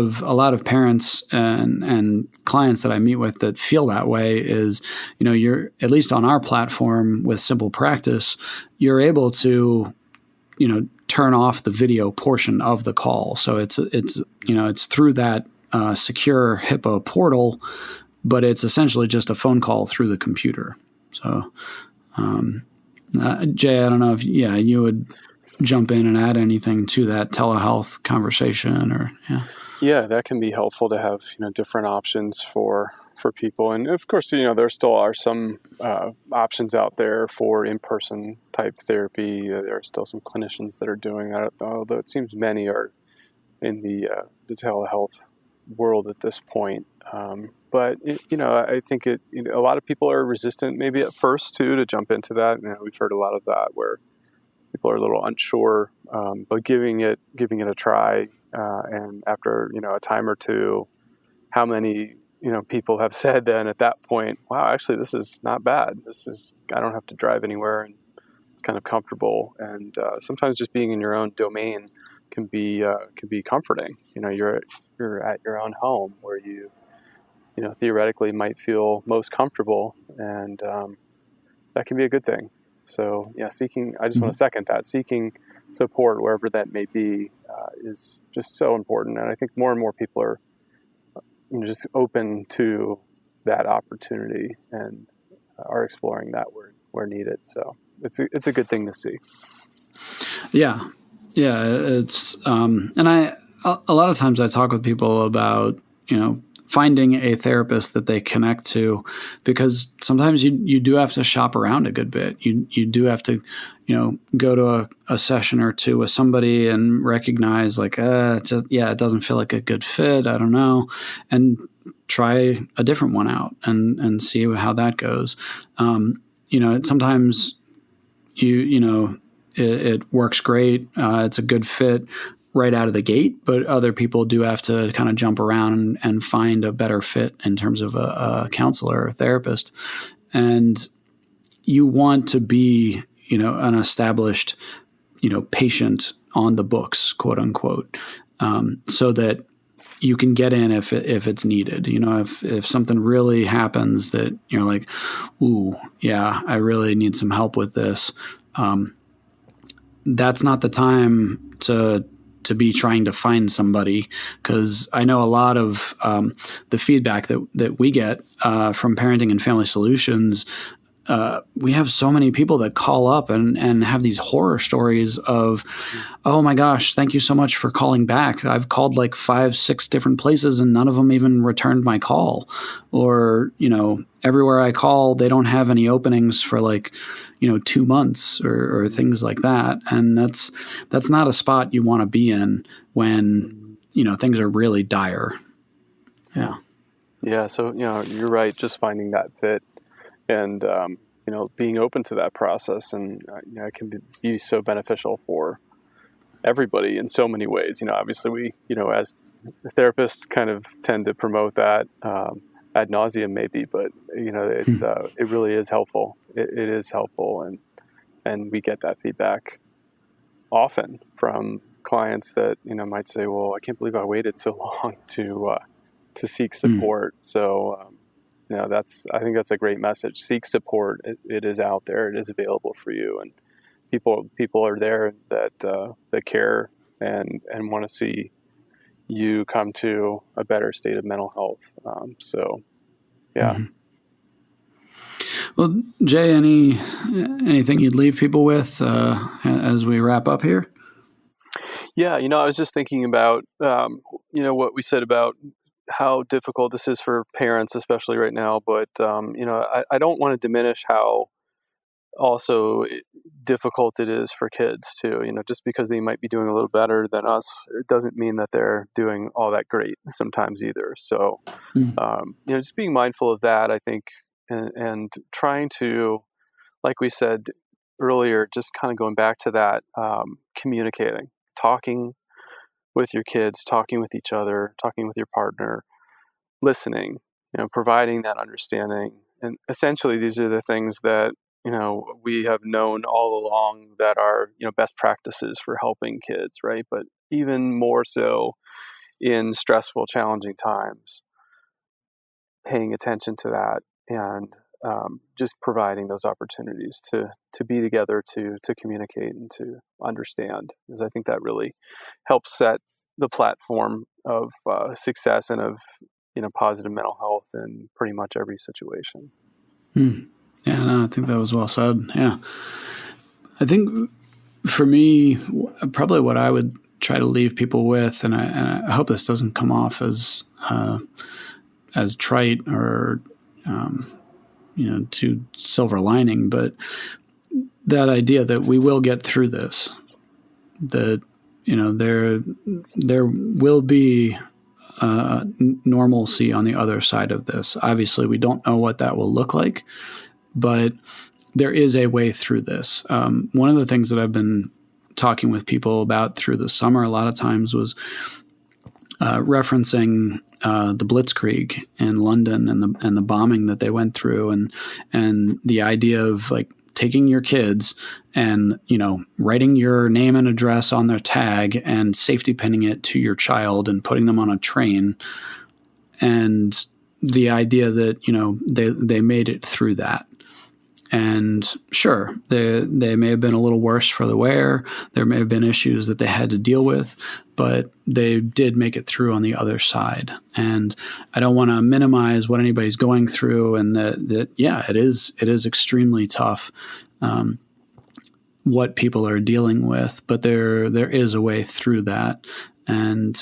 of parents and clients that I meet with that feel that way is, you're, at least on our platform with Simple Practice, you're able to, turn off the video portion of the call. So it's through that secure HIPAA portal, but it's essentially just a phone call through the computer. So, Jay, I don't know if you would jump in and add anything to that telehealth conversation, or Yeah, that can be helpful to have different options for people, and of course there still are some options out there for in-person type therapy. There are still some clinicians that are doing that, although it seems many are in the telehealth world at this point. But I think a lot of people are resistant maybe at first too to jump into that. We've heard a lot of that where people are a little unsure, but giving it a try, and after a time or two, how many people have said then at that point, wow, actually this is not bad. I don't have to drive anywhere, and it's kind of comfortable. And sometimes just being in your own domain can be comforting. You're at your own home where you theoretically might feel most comfortable, and that can be a good thing. So I just want to second that. Seeking support wherever that may be is just so important. And I think more and more people are just open to that opportunity and are exploring that where needed. So it's a good thing to see. Yeah. It's and a lot of times I talk with people about finding a therapist that they connect to, because sometimes you do have to shop around a good bit. You do have to go to a session or two with somebody and recognize like it doesn't feel like a good fit. I don't know, and try a different one out and see how that goes. Sometimes it works great. It's a good fit right out of the gate, but other people do have to kind of jump around and find a better fit in terms of a counselor or a therapist. And you want to be, an established, patient on the books, quote unquote, so that you can get in if it's needed. If something really happens that you're like, ooh, yeah, I really need some help with this. That's not the time to be trying to find somebody, because I know a lot of the feedback that we get from Parenting and Family Solutions. We have so many people that call up and have these horror stories of, oh my gosh, thank you so much for calling back. I've called like 5-6 different places and none of them even returned my call. Or, everywhere I call, they don't have any openings for like, 2 months or things like that. And that's not a spot you want to be in when, things are really dire. Yeah. Yeah. So, you're right. Just finding that fit and, being open to that process, and it can be so beneficial for everybody in so many ways. Obviously we, as therapists kind of tend to promote that ad nauseum maybe, but it's it really is helpful. It is helpful, and we get that feedback often from clients that might say, well, I can't believe I waited so long to seek support. So I think that's a great message. Seek support. It is out there. It is available for you, and people are there that care and want to see you come to a better state of mental health. Yeah. Mm-hmm. Well, Jay, anything you'd leave people with as we wrap up here? Yeah, I was just thinking about what we said about how difficult this is for parents, especially right now. But I don't want to diminish how also difficult it is for kids too. Just because they might be doing a little better than us, it doesn't mean that they're doing all that great sometimes either. So, just being mindful of that, I think, and trying to, like we said earlier, just kind of going back to that, communicating, talking with your kids, talking with each other, talking with your partner, listening, providing that understanding. And essentially, these are the things that, we have known all along that are, best practices for helping kids, right? But even more so in stressful, challenging times, paying attention to that and just providing those opportunities to be together, to communicate and to understand, because I think that really helps set the platform of success and of positive mental health in pretty much every situation. Yeah, no, I think that was well said. Yeah, I think for me, probably what I would try to leave people with, and I hope this doesn't come off as trite or too silver lining, but that idea that we will get through this, that there will be normalcy on the other side of this. Obviously, we don't know what that will look like, but there is a way through this. One of the things that I've been talking with people about through the summer a lot of times was referencing the Blitzkrieg in London and the bombing that they went through, and the idea of like taking your kids and writing your name and address on their tag and safety pinning it to your child and putting them on a train, and the idea that they made it through that. And sure, they may have been a little worse for the wear. There may have been issues that they had to deal with, but they did make it through on the other side. And I don't want to minimize what anybody's going through, and that it is extremely tough what people are dealing with, but there is a way through that. And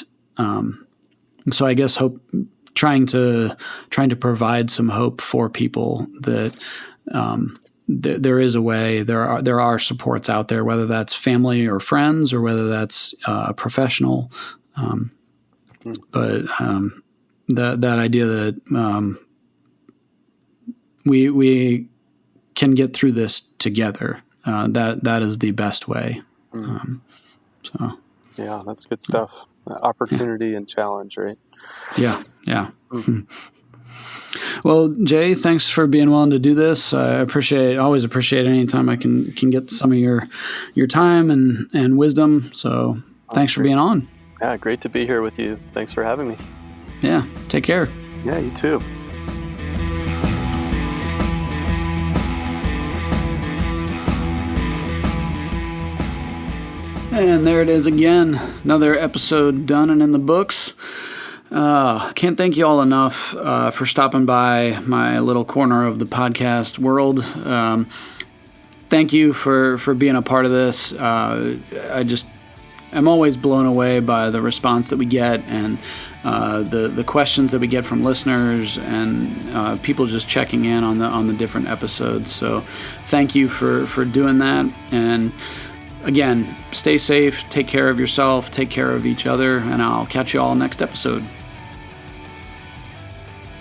so I guess trying to provide some hope for people that there is a way. There are supports out there, whether that's family or friends or whether that's a professional. But that idea that we can get through this together, that is the best way. So yeah, that's good stuff. Opportunity and challenge, right? Yeah. Well, Jay, thanks for being willing to do this. I always appreciate any time I can get some of your time and wisdom. So thanks for being on. Yeah, great to be here with you. Thanks for having me. Yeah, take care. Yeah, you too. And there it is again. Another episode done and in the books. Can't thank you all enough for stopping by my little corner of the podcast world. Thank you for being a part of this. I'm always blown away by the response that we get and the questions that we get from listeners and people just checking in on the different episodes. So thank you for doing that. And again, stay safe, take care of yourself, take care of each other, and I'll catch you all next episode.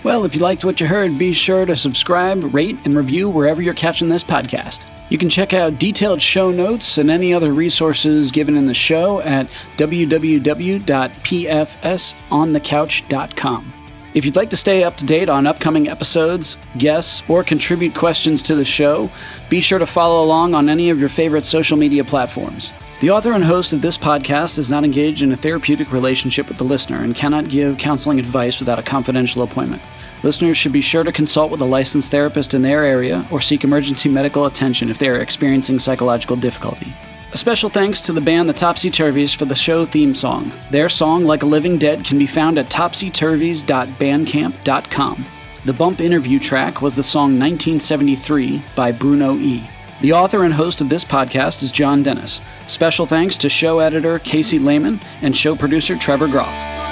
Well, if you liked what you heard, be sure to subscribe, rate, and review wherever you're catching this podcast. You can check out detailed show notes and any other resources given in the show at www.pfsonthecouch.com. If you'd like to stay up to date on upcoming episodes, guests, or contribute questions to the show, be sure to follow along on any of your favorite social media platforms. The author and host of this podcast is not engaged in a therapeutic relationship with the listener and cannot give counseling advice without a confidential appointment. Listeners should be sure to consult with a licensed therapist in their area or seek emergency medical attention if they are experiencing psychological difficulty. A special thanks to the band The Topsy-Turvies for the show theme song. Their song, Like a Living Dead, can be found at topsyturvies.bandcamp.com. The bump interview track was the song 1973 by Bruno E. The author and host of this podcast is John Dennis. Special thanks to show editor Casey Lehman and show producer Trevor Groff.